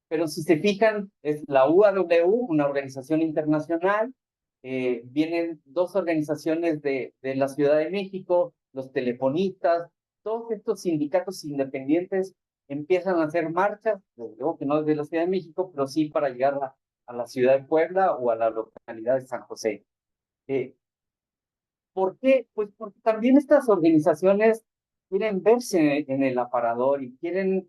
pero si se fijan, es la UAW, una organización internacional, vienen dos organizaciones de la Ciudad de México, los telefonistas, todos estos sindicatos independientes empiezan a hacer marchas, desde luego que no desde la Ciudad de México, pero sí para llegar a la ciudad de Puebla o a la localidad de San José. Eh, ¿Por qué? Pues porque también estas organizaciones quieren verse en el aparador y quieren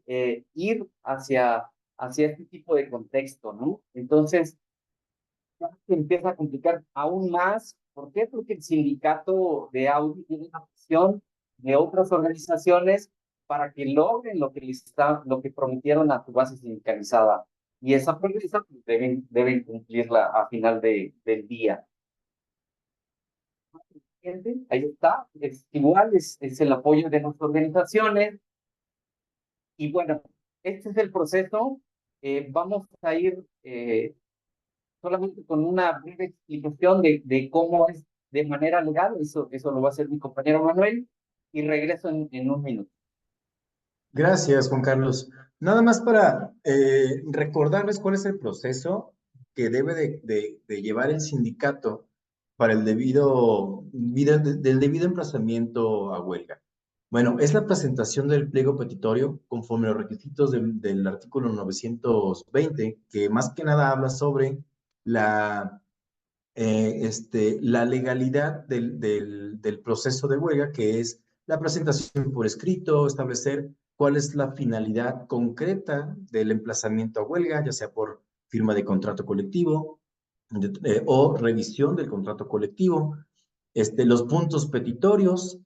ir hacia este tipo de contexto, ¿no? Entonces, ya se empieza a complicar aún más. ¿Por qué? Porque el sindicato de Audi tiene la presión de otras organizaciones para que logren lo que prometieron a su base sindicalizada. Y esa promesa pues, deben cumplirla a final del día. Ahí está, es el apoyo de nuestras organizaciones. Y bueno, este es el proceso. Vamos a ir solamente con una breve explicación de cómo es de manera legal. Eso lo va a hacer mi compañero Manuel. Y regreso en un minuto. Gracias, Juan Carlos. Nada más para recordarles cuál es el proceso que debe de llevar el sindicato para el del debido emplazamiento a huelga. Bueno, es la presentación del pliego petitorio conforme a los requisitos del artículo 920, que más que nada habla sobre la la legalidad del proceso de huelga, que es la presentación por escrito, establecer cuál es la finalidad concreta del emplazamiento a huelga, ya sea por firma de contrato colectivo o revisión del contrato colectivo, los puntos petitorios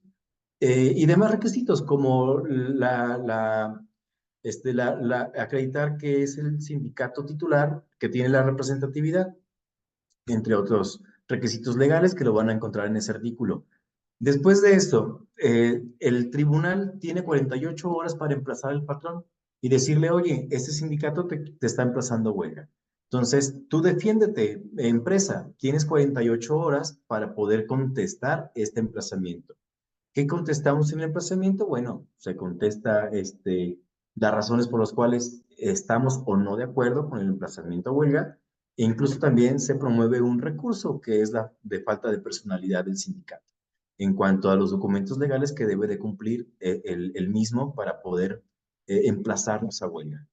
y demás requisitos como acreditar que es el sindicato titular que tiene la representatividad, entre otros requisitos legales que lo van a encontrar en ese artículo. Después de esto, el tribunal tiene 48 horas para emplazar al patrón y decirle, oye, este sindicato te está emplazando huelga. Entonces, tú defiéndete, empresa, tienes 48 horas para poder contestar este emplazamiento. ¿Qué contestamos en el emplazamiento? Bueno, se contesta las razones por las cuales estamos o no de acuerdo con el emplazamiento a huelga E incluso también se promueve un recurso que es la de falta de personalidad del sindicato en cuanto a los documentos legales que debe de cumplir el mismo para poder emplazarnos a huelga.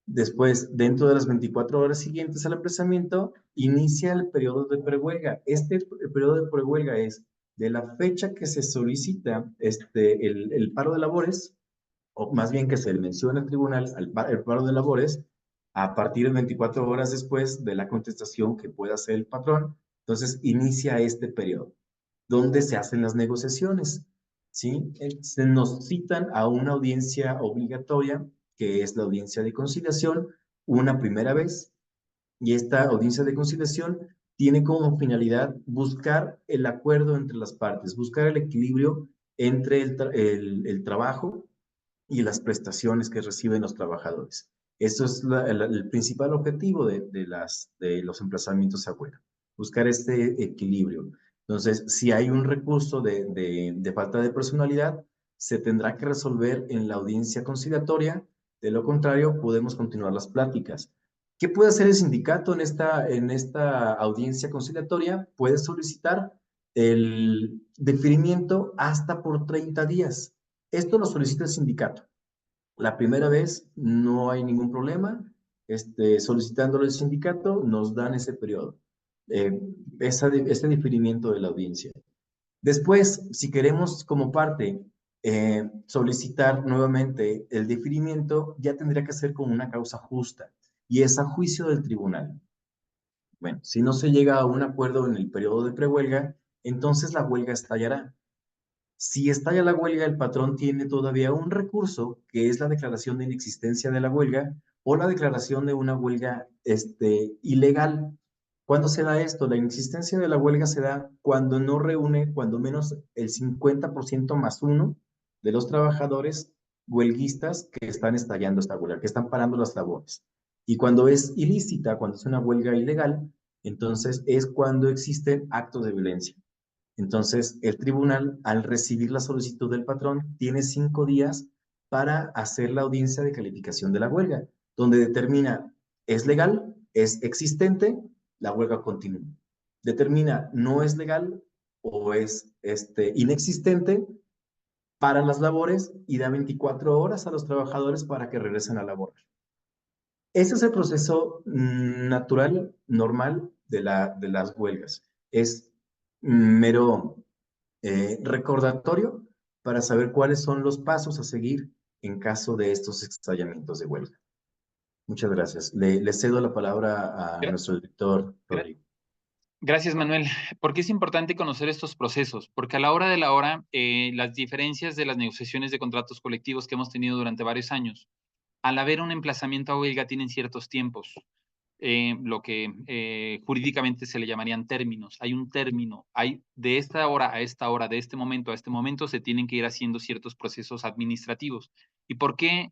Después, dentro de las 24 horas siguientes al aplazamiento, inicia el periodo de prehuelga. El periodo de prehuelga es de la fecha que se solicita el paro de labores, o más bien que se le menciona al tribunal el paro de labores, a partir de 24 horas después de la contestación que pueda hacer el patrón. Entonces, inicia este periodo donde se hacen las negociaciones, ¿sí? Se nos citan a una audiencia obligatoria, que es la audiencia de conciliación, una primera vez, y esta audiencia de conciliación tiene como finalidad buscar el acuerdo entre las partes, buscar el equilibrio entre el trabajo y las prestaciones que reciben los trabajadores. Eso es el principal objetivo de los emplazamientos a huelga, buscar este equilibrio. Entonces, si hay un recurso de falta de personalidad, se tendrá que resolver en la audiencia conciliatoria. De lo contrario, podemos continuar las pláticas. ¿Qué puede hacer el sindicato en esta audiencia conciliatoria? Puede solicitar el deferimiento hasta por 30 días. Esto lo solicita el sindicato. La primera vez no hay ningún problema. Solicitándolo el sindicato, nos dan ese periodo, ese diferimiento de la audiencia. Después, si queremos como parte solicitar nuevamente el diferimiento, ya tendría que ser como una causa justa y es a juicio del tribunal. Bueno, si no se llega a un acuerdo en el periodo de prehuelga, entonces la huelga estallará. Si estalla la huelga, el patrón tiene todavía un recurso, que es la declaración de inexistencia de la huelga o la declaración de una huelga ilegal. ¿Cuándo se da esto? La inexistencia de la huelga se da cuando no reúne, cuando menos el 50% más uno de los trabajadores huelguistas que están estallando esta huelga, que están parando las labores. Y cuando es ilícita, cuando es una huelga ilegal, entonces es cuando existen actos de violencia. Entonces, el tribunal, al recibir la solicitud del patrón, tiene 5 días para hacer la audiencia de calificación de la huelga, donde determina, ¿es legal? ¿Es existente? La huelga continúa. Determina, ¿no es legal? ¿O es inexistente? Para las labores y da 24 horas a los trabajadores para que regresen a laborar. Ese es el proceso natural, normal de las huelgas. Es mero recordatorio para saber cuáles son los pasos a seguir en caso de estos estallamientos de huelga. Muchas gracias. Le cedo la palabra a Gra- nuestro director, gra- Rodrigo. Gracias, Manuel. ¿Por qué es importante conocer estos procesos? Porque a la hora de la hora, las diferencias de las negociaciones de contratos colectivos que hemos tenido durante varios años, al haber un emplazamiento a huelga, tienen ciertos tiempos, lo que jurídicamente se le llamarían términos. Hay un término, hay de esta hora a esta hora, de este momento a este momento, se tienen que ir haciendo ciertos procesos administrativos. ¿Y por qué?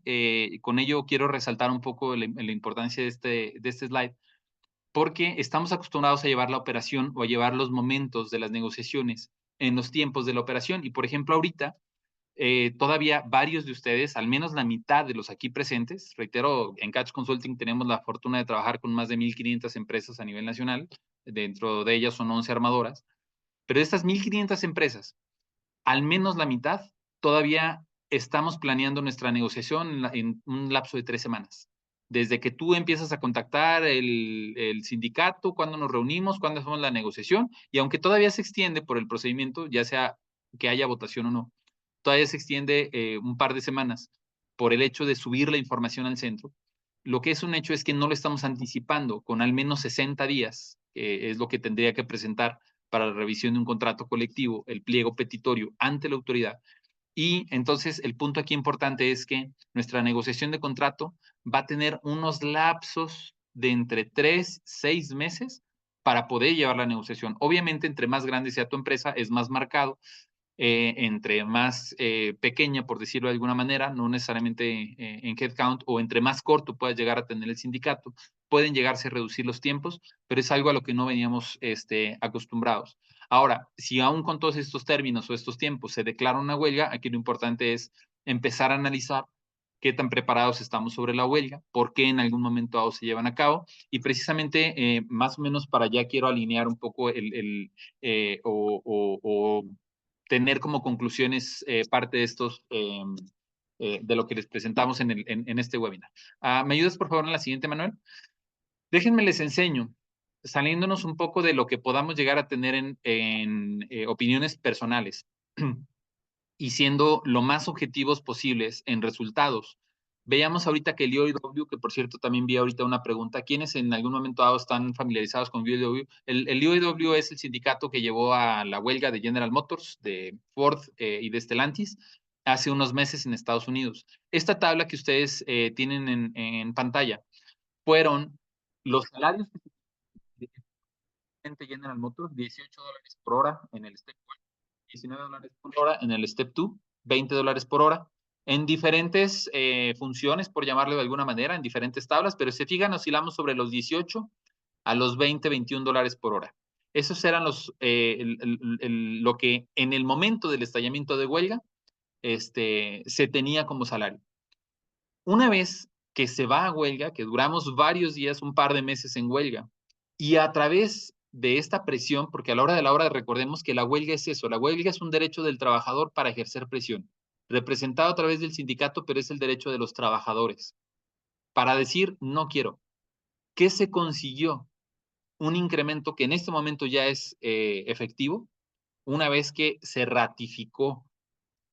Con ello quiero resaltar un poco la importancia de este slide, porque estamos acostumbrados a llevar la operación o a llevar los momentos de las negociaciones en los tiempos de la operación. Y por ejemplo, ahorita, todavía varios de ustedes, al menos la mitad de los aquí presentes, reitero, en Catch Consulting tenemos la fortuna de trabajar con más de 1,500 empresas a nivel nacional, dentro de ellas son 11 armadoras, pero de estas 1,500 empresas, al menos la mitad, todavía estamos planeando nuestra negociación en un lapso de 3 semanas. Desde que tú empiezas a contactar el sindicato, cuándo nos reunimos, cuándo hacemos la negociación, y aunque todavía se extiende por el procedimiento, ya sea que haya votación o no, todavía se extiende un par de semanas por el hecho de subir la información al centro. Lo que es un hecho es que no lo estamos anticipando con al menos 60 días, que es lo que tendría que presentar para la revisión de un contrato colectivo, el pliego petitorio ante la autoridad. Y entonces el punto aquí importante es que nuestra negociación de contrato va a tener unos lapsos de entre 3, 6 meses para poder llevar la negociación. Obviamente, entre más grande sea tu empresa, es más marcado, entre más pequeña, por decirlo de alguna manera, no necesariamente en headcount, o entre más corto pueda llegar a tener el sindicato, pueden llegarse a reducir los tiempos, pero es algo a lo que no veníamos acostumbrados. Ahora, si aún con todos estos términos o estos tiempos se declara una huelga, aquí lo importante es empezar a analizar qué tan preparados estamos sobre la huelga, por qué en algún momento dado se llevan a cabo, y precisamente más o menos para allá quiero alinear un poco o tener como conclusiones parte de estos, de lo que les presentamos en este webinar. ¿Me ayudas por favor en la siguiente, Manuel? Déjenme les enseño, saliéndonos un poco de lo que podamos llegar a tener en opiniones personales y siendo lo más objetivos posibles en resultados. Veamos ahorita que el UAW, que por cierto también vi ahorita una pregunta, ¿quiénes en algún momento dado están familiarizados con UAW? El UAW es el sindicato que llevó a la huelga de General Motors, de Ford y de Stellantis hace unos meses en Estados Unidos. Esta tabla que ustedes tienen en pantalla fueron los salarios que General Motors, $18 por hora en el Step 1, $19 por hora en el Step 2, $20 por hora, en diferentes funciones, por llamarlo de alguna manera, en diferentes tablas, pero si se fijan, oscilamos sobre los 18 a los 20, $21 por hora. Esos eran lo que en el momento del estallamiento de huelga se tenía como salario. Una vez que se va a huelga, que duramos varios días, un par de meses en huelga, y a través de esta presión, porque a la hora de la hora recordemos que la huelga es eso, la huelga es un derecho del trabajador para ejercer presión, representado a través del sindicato, pero es el derecho de los trabajadores, para decir no quiero. ¿Qué se consiguió? Un incremento que en este momento ya es efectivo, una vez que se ratificó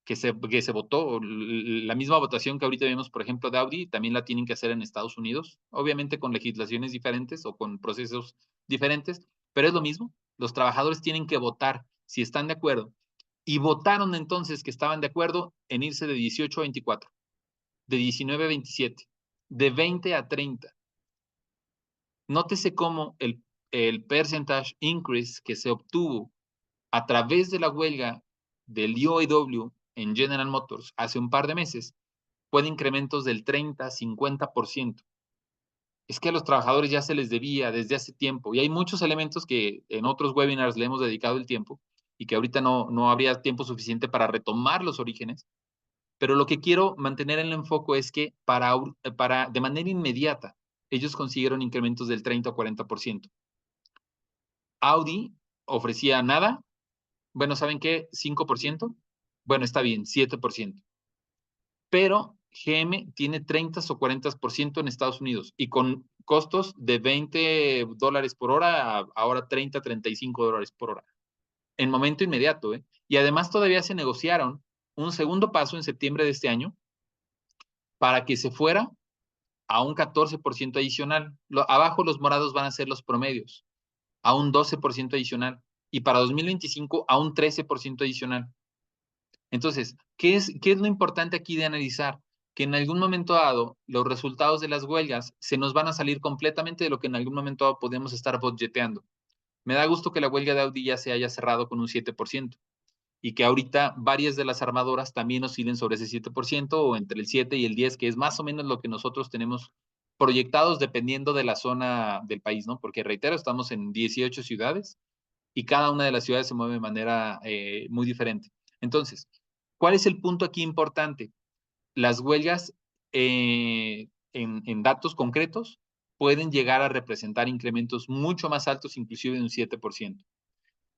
que se votó, la misma votación que ahorita vemos, por ejemplo, de Audi, también la tienen que hacer en Estados Unidos, obviamente con legislaciones diferentes o con procesos diferentes, pero es lo mismo. Los trabajadores tienen que votar si están de acuerdo. Y votaron entonces que estaban de acuerdo en irse de 18 a 24, de 19 a 27, de 20 a 30. Nótese cómo el percentage increase que se obtuvo a través de la huelga del UAW en General Motors hace un par de meses fue de incrementos del 30-50%. Es que a los trabajadores ya se les debía desde hace tiempo y hay muchos elementos que en otros webinars le hemos dedicado el tiempo y que ahorita no habría tiempo suficiente para retomar los orígenes, pero lo que quiero mantener en el enfoque es que de manera inmediata ellos consiguieron incrementos del 30 o 40%. Audi ofrecía nada. Bueno, ¿saben qué? 5%. Bueno, está bien, 7%. Pero GM tiene 30 o 40% en Estados Unidos y con costos de $20 por hora a ahora $30-35 por hora. En momento inmediato, ¿eh? Y además todavía se negociaron un segundo paso en septiembre de este año para que se fuera a un 14% adicional. Abajo los morados van a ser los promedios, a un 12% adicional. Y para 2025 a un 13% adicional. Entonces, ¿qué es lo importante aquí de analizar? Que en algún momento dado, los resultados de las huelgas se nos van a salir completamente de lo que en algún momento dado podemos estar budgeteando. Me da gusto que la huelga de Audi ya se haya cerrado con un 7% y que ahorita varias de las armadoras también oscilen sobre ese 7% o entre el 7 y el 10, que es más o menos lo que nosotros tenemos proyectados dependiendo de la zona del país, ¿no? Porque reitero, estamos en 18 ciudades y cada una de las ciudades se mueve de manera muy diferente. Entonces, ¿cuál es el punto aquí importante? Las huelgas en datos concretos pueden llegar a representar incrementos mucho más altos, inclusive de un 7%.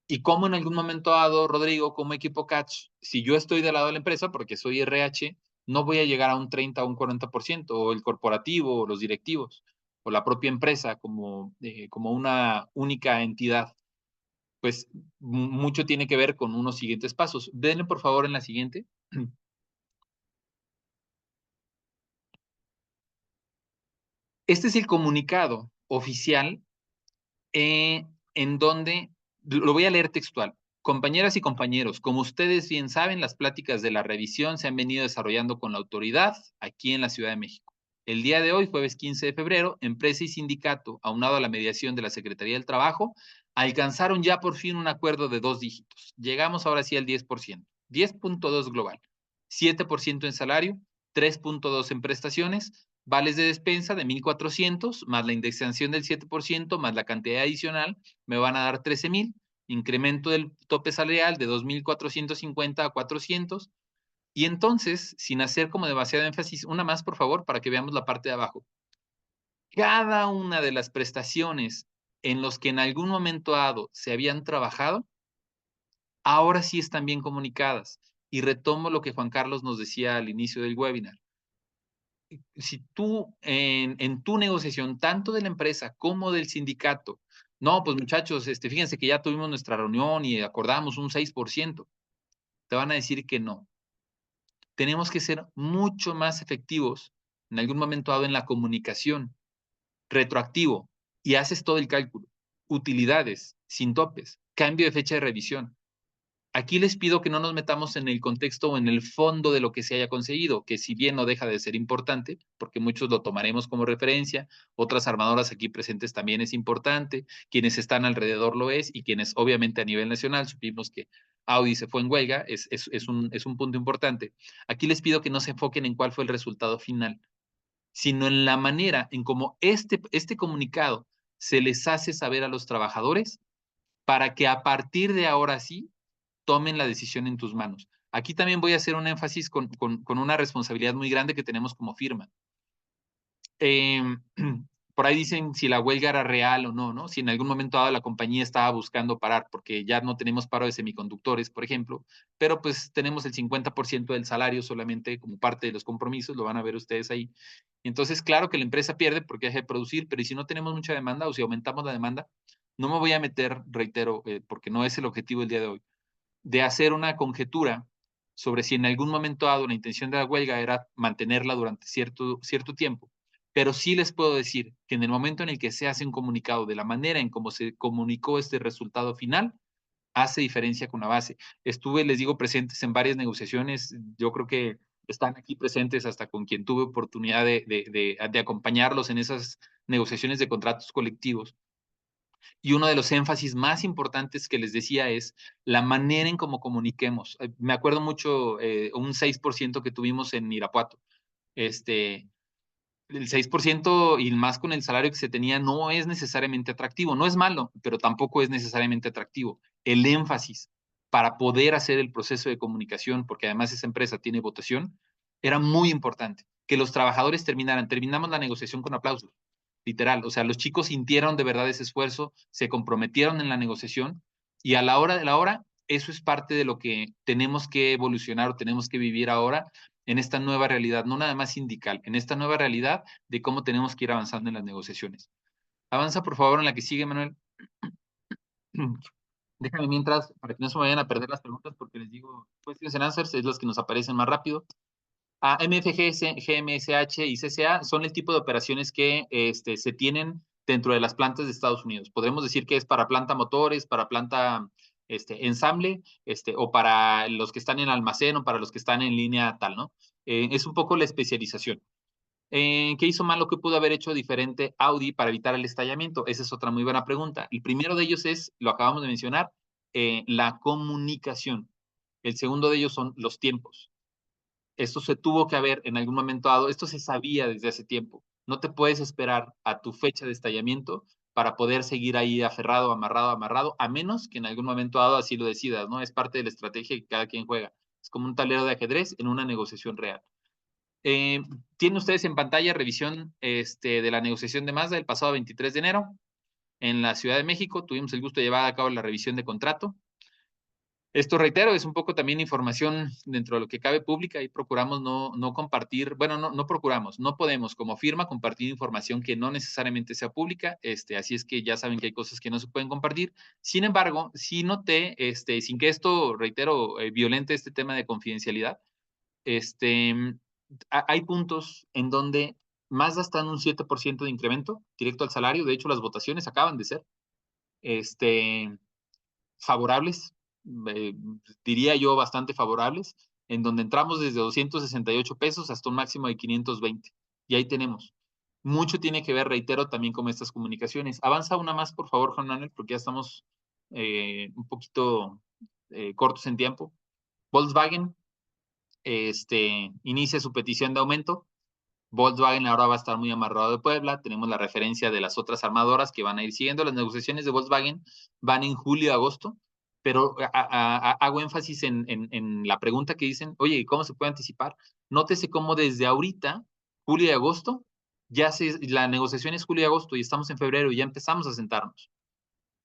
Y como en algún momento dado, Rodrigo, como equipo Catch, si yo estoy del lado de la empresa, porque soy RH, no voy a llegar a un 30 o un 40%, o el corporativo, o los directivos, o la propia empresa como una única entidad. Pues mucho tiene que ver con unos siguientes pasos. Denle por favor en la siguiente. Este es el comunicado oficial en donde, lo voy a leer textual. Compañeras y compañeros, como ustedes bien saben, las pláticas de la revisión se han venido desarrollando con la autoridad aquí en la Ciudad de México. El día de hoy, jueves 15 de febrero, empresa y sindicato, aunado a la mediación de la Secretaría del Trabajo, alcanzaron ya por fin un acuerdo de 2 dígitos. Llegamos ahora sí al 10%, 10.2 global, 7% en salario, 3.2 en prestaciones, vales de despensa de 1,400 más la indexación del 7% más la cantidad adicional, me van a dar 13,000, incremento del tope salarial de 2,450 a 400 Y entonces, sin hacer como demasiado énfasis, una más, por favor, para que veamos la parte de abajo. Cada una de las prestaciones en los que en algún momento dado se habían trabajado, ahora sí están bien comunicadas. Y retomo lo que Juan Carlos nos decía al inicio del webinar. Si tú en tu negociación, tanto de la empresa como del sindicato, no, pues muchachos, fíjense que ya tuvimos nuestra reunión y acordamos un 6%, te van a decir que no. Tenemos que ser mucho más efectivos en algún momento dado en la comunicación, retroactivo, y haces todo el cálculo. Utilidades, sin topes, cambio de fecha de revisión. Aquí les pido que no nos metamos en el contexto o en el fondo de lo que se haya conseguido, que si bien no deja de ser importante, porque muchos lo tomaremos como referencia, otras armadoras aquí presentes también es importante, quienes están alrededor lo es, y quienes obviamente a nivel nacional supimos que Audi se fue en huelga, es un punto importante. Aquí les pido que no se enfoquen en cuál fue el resultado final, sino en la manera en cómo este comunicado se les hace saber a los trabajadores para que a partir de ahora sí tomen la decisión en tus manos. Aquí también voy a hacer un énfasis con una responsabilidad muy grande que tenemos como firma. Por ahí dicen si la huelga era real o no, ¿no? Si en algún momento dado la compañía estaba buscando parar, porque ya no tenemos paro de semiconductores, por ejemplo, pero pues tenemos el 50% del salario solamente como parte de los compromisos, lo van a ver ustedes ahí. Entonces, claro que la empresa pierde porque deja de producir, pero ¿y si no tenemos mucha demanda o si aumentamos la demanda? No me voy a meter, reitero, porque no es el objetivo del día de hoy, de hacer una conjetura sobre si en algún momento dado la intención de la huelga era mantenerla durante cierto tiempo. Pero sí les puedo decir que en el momento en el que se hace un comunicado de la manera en cómo se comunicó este resultado final, hace diferencia con la base. Estuve, les digo, presentes en varias negociaciones. Yo creo que están aquí presentes hasta con quien tuve oportunidad de acompañarlos en esas negociaciones de contratos colectivos. Y uno de los énfasis más importantes que les decía es la manera en cómo comuniquemos. Me acuerdo mucho un 6% que tuvimos en Irapuato. El 6% y más con el salario que se tenía no es necesariamente atractivo. No es malo, pero tampoco es necesariamente atractivo. El énfasis para poder hacer el proceso de comunicación, porque además esa empresa tiene votación, era muy importante. Que los trabajadores terminamos la negociación con aplausos, literal. O sea, los chicos sintieron de verdad ese esfuerzo, se comprometieron en la negociación y a la hora de la hora, eso es parte de lo que tenemos que evolucionar o tenemos que vivir ahora en esta nueva realidad, no nada más sindical, en esta nueva realidad de cómo tenemos que ir avanzando en las negociaciones. Avanza, por favor, en la que sigue, Manuel. Déjame mientras, para que no se me vayan a perder las preguntas, porque les digo, questions and answers es las que nos aparecen más rápido. MFG, GMSH y CCA son el tipo de operaciones que se tienen dentro de las plantas de Estados Unidos. Podemos decir que es para planta motores, para planta ensamble, o para los que están en almacén o para los que están en línea tal, ¿no? Es un poco la especialización. ¿Qué hizo mal o qué pudo haber hecho diferente Audi para evitar el estallamiento? Esa es otra muy buena pregunta. El primero de ellos es, lo acabamos de mencionar, la comunicación. El segundo de ellos son los tiempos. Esto se tuvo que haber en algún momento dado, esto se sabía desde hace tiempo. No te puedes esperar a tu fecha de estallamiento para poder seguir ahí aferrado, amarrado, a menos que en algún momento dado así lo decidas, ¿no? Es parte de la estrategia que cada quien juega. Es como un tablero de ajedrez en una negociación real. Tienen ustedes en pantalla revisión de la negociación de Mazda del pasado 23 de enero en la Ciudad de México. Tuvimos el gusto de llevar a cabo la revisión de contrato. Esto, reitero, es un poco también información dentro de lo que cabe pública y procuramos no compartir, bueno, no procuramos, no podemos como firma compartir información que no necesariamente sea pública, así es que ya saben que hay cosas que no se pueden compartir. Sin embargo, sí noté, sin que esto, reitero, violente este tema de confidencialidad, hay puntos en donde Mazda está en un 7% de incremento directo al salario. De hecho, las votaciones acaban de ser favorables, eh, diría yo bastante favorables, en donde entramos desde 268 pesos hasta un máximo de 520. Y ahí tenemos. Mucho tiene que ver, reitero, también con estas comunicaciones. Avanza una más, por favor, Juan Manuel, porque ya estamos un poquito cortos en tiempo. Volkswagen inicia su petición de aumento. Volkswagen ahora va a estar muy amarrado de Puebla. Tenemos la referencia de las otras armadoras que van a ir siguiendo. Las negociaciones de Volkswagen van en julio y agosto. pero hago énfasis en la pregunta que dicen, oye, ¿cómo se puede anticipar? Nótese cómo desde ahorita, julio y agosto, la negociación es julio y agosto y estamos en febrero y ya empezamos a sentarnos.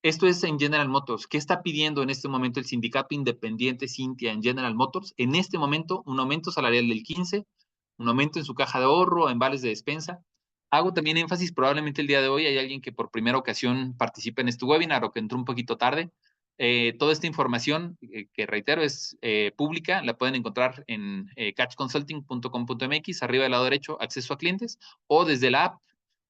Esto es en General Motors. ¿Qué está pidiendo en este momento el sindicato independiente Cintia en General Motors? En este momento, un aumento salarial del 15%, un aumento en su caja de ahorro, en vales de despensa. Hago también énfasis, probablemente el día de hoy hay alguien que por primera ocasión participe en este webinar o que entró un poquito tarde. Toda esta información, que reitero, es pública, la pueden encontrar en catchconsulting.com.mx, arriba del lado derecho, acceso a clientes, o desde la app,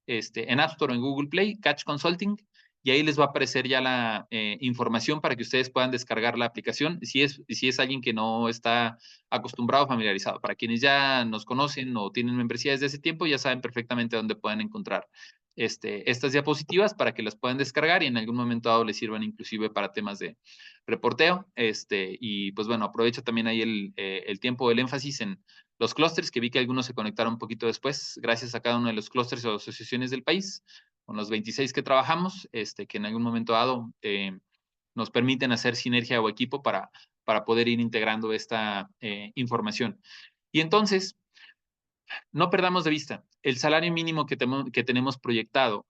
en App Store o en Google Play, Catch Consulting, y ahí les va a aparecer ya la información para que ustedes puedan descargar la aplicación, si es alguien que no está acostumbrado o familiarizado. Para quienes ya nos conocen o tienen membresía desde ese tiempo, ya saben perfectamente dónde pueden encontrar estas diapositivas para que las puedan descargar y en algún momento dado les sirvan inclusive para temas de reporteo. Y pues bueno, aprovecho también ahí el tiempo, el énfasis en los clústeres, que vi que algunos se conectaron un poquito después, gracias a cada uno de los clústeres o asociaciones del país, con los 26 que trabajamos, que en algún momento dado nos permiten hacer sinergia o equipo para poder ir integrando esta información. Y entonces, no perdamos de vista, el salario mínimo que tenemos proyectado,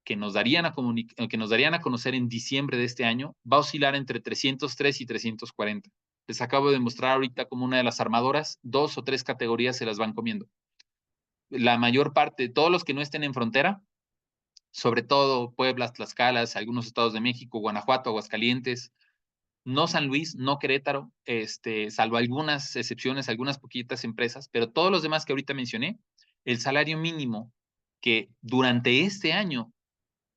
que nos darían a conocer en diciembre de este año, va a oscilar entre 303 y 340. Les acabo de mostrar ahorita como una de las armadoras, 2 o 3 categorías se las van comiendo. La mayor parte, todos los que no estén en frontera, sobre todo Puebla, Tlaxcala, algunos estados de México, Guanajuato, Aguascalientes, no San Luis, no Querétaro, salvo algunas excepciones, algunas poquitas empresas, pero todos los demás que ahorita mencioné, el salario mínimo que durante este año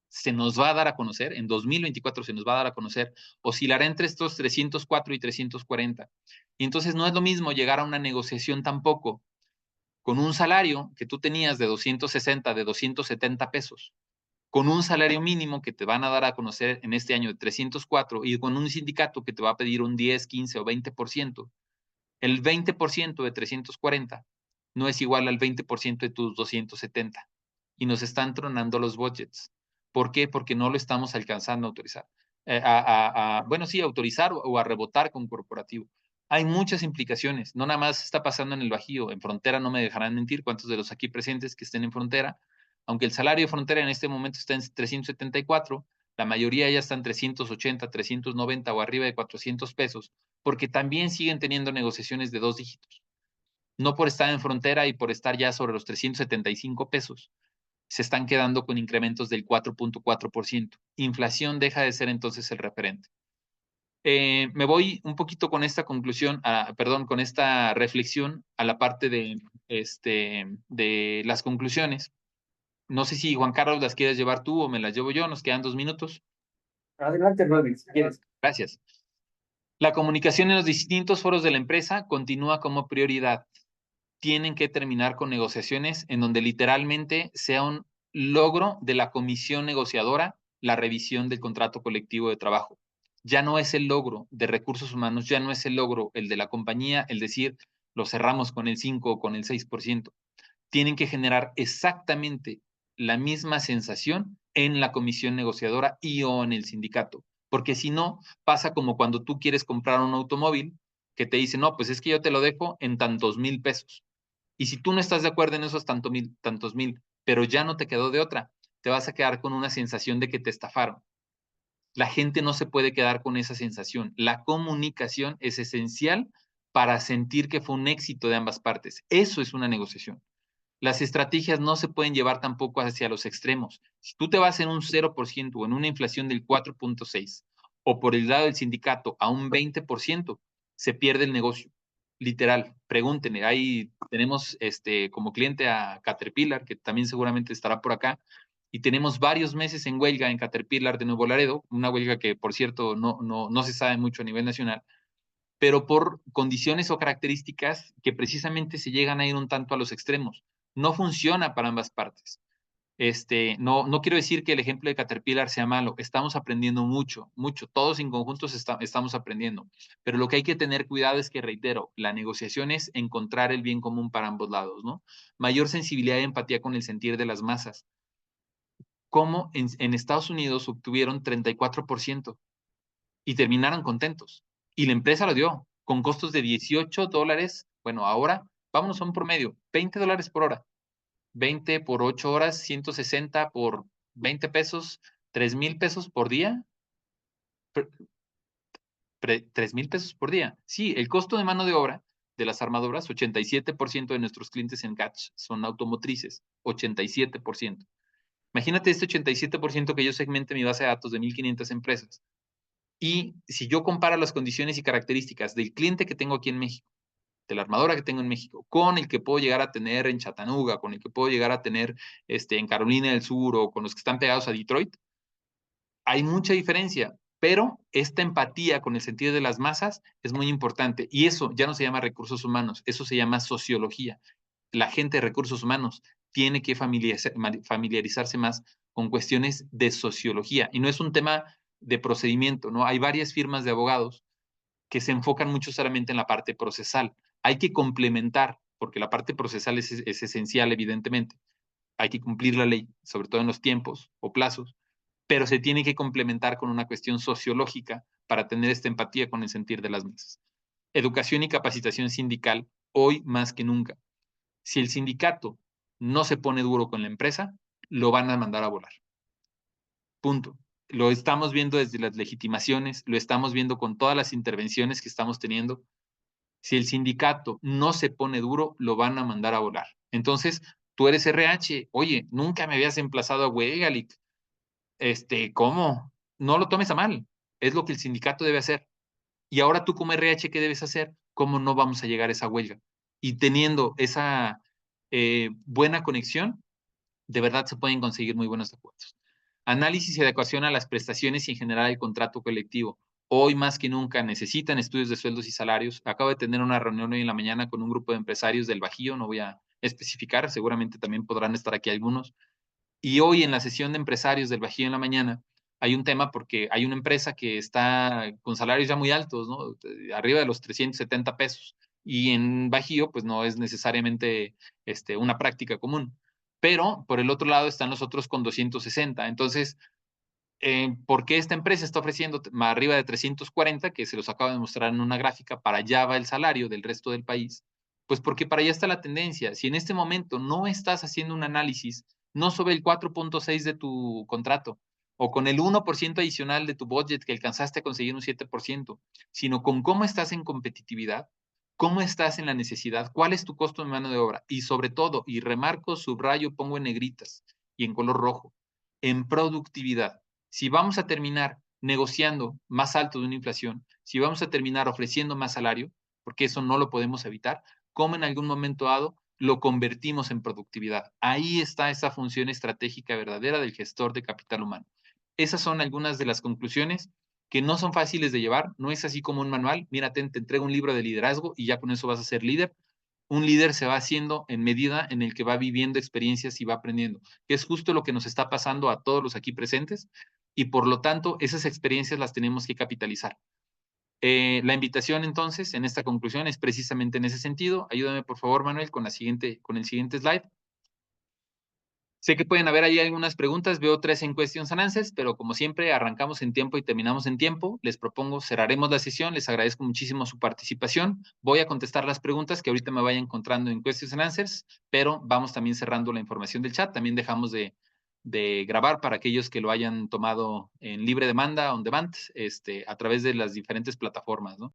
se nos va a dar a conocer, en 2024 se nos va a dar a conocer, oscilará entre estos 304 y 340. Y entonces no es lo mismo llegar a una negociación tampoco con un salario que tú tenías de 260, de 270 pesos, con un salario mínimo que te van a dar a conocer en este año de 304 y con un sindicato que te va a pedir un 10, 15 o 20%, el 20% de 340 no es igual al 20% de tus 270 y nos están tronando los budgets. ¿Por qué? Porque no lo estamos alcanzando a autorizar. Bueno, sí, autorizar o a rebotar con corporativo. Hay muchas implicaciones, no nada más está pasando en el Bajío, en frontera no me dejarán mentir cuántos de los aquí presentes que estén en frontera, aunque el salario de frontera en este momento está en 374, la mayoría ya están 380, 390 o arriba de 400 pesos, porque también siguen teniendo negociaciones de 2 dígitos. No por estar en frontera y por estar ya sobre los 375 pesos, se están quedando con incrementos del 4.4%. Inflación deja de ser entonces el referente. Me voy un poquito con esta conclusión, con esta reflexión a la parte de las conclusiones. No sé si Juan Carlos las quieres llevar tú o me las llevo yo, nos quedan 2 minutos. Adelante, Rodri, si quieres. Gracias. La comunicación en los distintos foros de la empresa continúa como prioridad. Tienen que terminar con negociaciones en donde literalmente sea un logro de la comisión negociadora la revisión del contrato colectivo de trabajo. Ya no es el logro de recursos humanos, ya no es el logro el de la compañía, el decir lo cerramos con el 5 o con el 6%. Tienen que generar exactamente la misma sensación en la comisión negociadora y o en el sindicato, porque si no, pasa como cuando tú quieres comprar un automóvil que te dicen, no, pues es que yo te lo dejo en tantos mil pesos. Y si tú no estás de acuerdo en esos tantos mil, pero ya no te quedó de otra, te vas a quedar con una sensación de que te estafaron. La gente no se puede quedar con esa sensación. La comunicación es esencial para sentir que fue un éxito de ambas partes. Eso es una negociación. Las estrategias no se pueden llevar tampoco hacia los extremos. Si tú te vas en un 0% o en una inflación del 4.6% o por el lado del sindicato a un 20%, se pierde el negocio. Literal, pregúntenle. Ahí tenemos como cliente a Caterpillar, que también seguramente estará por acá, y tenemos varios meses en huelga en Caterpillar de Nuevo Laredo, una huelga que, por cierto, no se sabe mucho a nivel nacional, pero por condiciones o características que precisamente se llegan a ir un tanto a los extremos. No funciona para ambas partes. No quiero decir que el ejemplo de Caterpillar sea malo, estamos aprendiendo mucho, mucho, todos en conjuntos estamos aprendiendo, pero lo que hay que tener cuidado es que, reitero, la negociación es encontrar el bien común para ambos lados, ¿no? Mayor sensibilidad y empatía con el sentir de las masas. ¿Cómo en Estados Unidos obtuvieron 34%? y terminaron contentos. Y la empresa lo dio con costos de $18. Bueno, ahora vámonos a un promedio, $20 por hora. 20 por 8 horas, 160 por 20 pesos, 3,000 pesos por día. 3,000 pesos por día. Sí, el costo de mano de obra de las armadoras, 87% de nuestros clientes en Catch son automotrices, 87%. Imagínate este 87% que yo segmente mi base de datos de 1,500 empresas. Y si yo comparo las condiciones y características del cliente que tengo aquí en México, de la armadora que tengo en México, con el que puedo llegar a tener en Chattanooga, con el que puedo llegar a tener en Carolina del Sur o con los que están pegados a Detroit, hay mucha diferencia, pero esta empatía con el sentido de las masas es muy importante. Y eso ya no se llama recursos humanos, eso se llama sociología. La gente de recursos humanos tiene que familiarizarse más con cuestiones de sociología. Y no es un tema de procedimiento, ¿no? Hay varias firmas de abogados que se enfocan mucho solamente en la parte procesal. Hay que complementar, porque la parte procesal es esencial, evidentemente. Hay que cumplir la ley, sobre todo en los tiempos o plazos, pero se tiene que complementar con una cuestión sociológica para tener esta empatía con el sentir de las masas. Educación y capacitación sindical, hoy más que nunca. Si el sindicato no se pone duro con la empresa, lo van a mandar a volar. Punto. Lo estamos viendo desde las legitimaciones, lo estamos viendo con todas las intervenciones que estamos teniendo. Si el sindicato no se pone duro, lo van a mandar a volar. Entonces, tú eres RH, oye, nunca me habías emplazado a huelga, ¿cómo? No lo tomes a mal, es lo que el sindicato debe hacer. Y ahora tú como RH, ¿qué debes hacer? ¿Cómo no vamos a llegar a esa huelga? Y teniendo esa buena conexión, de verdad se pueden conseguir muy buenos acuerdos. Análisis y adecuación a las prestaciones y en general el contrato colectivo. Hoy más que nunca necesitan estudios de sueldos y salarios. Acabo de tener una reunión hoy en la mañana con un grupo de empresarios del Bajío, no voy a especificar, seguramente también podrán estar aquí algunos. Y hoy en la sesión de empresarios del Bajío en la mañana hay un tema porque hay una empresa que está con salarios ya muy altos, ¿no? Arriba de los 370 pesos. Y en Bajío, pues no es necesariamente una práctica común. Pero por el otro lado están los otros con 260. Entonces, ¿por qué esta empresa está ofreciendo más arriba de 340, que se los acabo de mostrar en una gráfica, para allá va el salario del resto del país? Pues porque para allá está la tendencia. Si en este momento no estás haciendo un análisis, no sobre el 4.6 de tu contrato, o con el 1% adicional de tu budget que alcanzaste a conseguir un 7%, sino con cómo estás en competitividad, cómo estás en la necesidad, cuál es tu costo de mano de obra, y sobre todo, y remarco, subrayo, pongo en negritas y en color rojo, en productividad. Si vamos a terminar negociando más alto de una inflación, si vamos a terminar ofreciendo más salario, porque eso no lo podemos evitar, ¿cómo en algún momento dado lo convertimos en productividad? Ahí está esa función estratégica verdadera del gestor de capital humano. Esas son algunas de las conclusiones que no son fáciles de llevar, no es así como un manual, mira, te entrego un libro de liderazgo y ya con eso vas a ser líder. Un líder se va haciendo en medida en el que va viviendo experiencias y va aprendiendo, que es justo lo que nos está pasando a todos los aquí presentes y por lo tanto esas experiencias las tenemos que capitalizar. La invitación entonces en esta conclusión es precisamente en ese sentido. Ayúdame por favor, Manuel, con el siguiente slide. Sé que pueden haber ahí algunas preguntas, veo 3 en questions and answers, pero como siempre arrancamos en tiempo y terminamos en tiempo. Les propongo, cerraremos la sesión, les agradezco muchísimo su participación. Voy a contestar las preguntas que ahorita me vaya encontrando en questions and answers, pero vamos también cerrando la información del chat. También dejamos de grabar para aquellos que lo hayan tomado en libre demanda, on demand, a través de las diferentes plataformas, ¿no?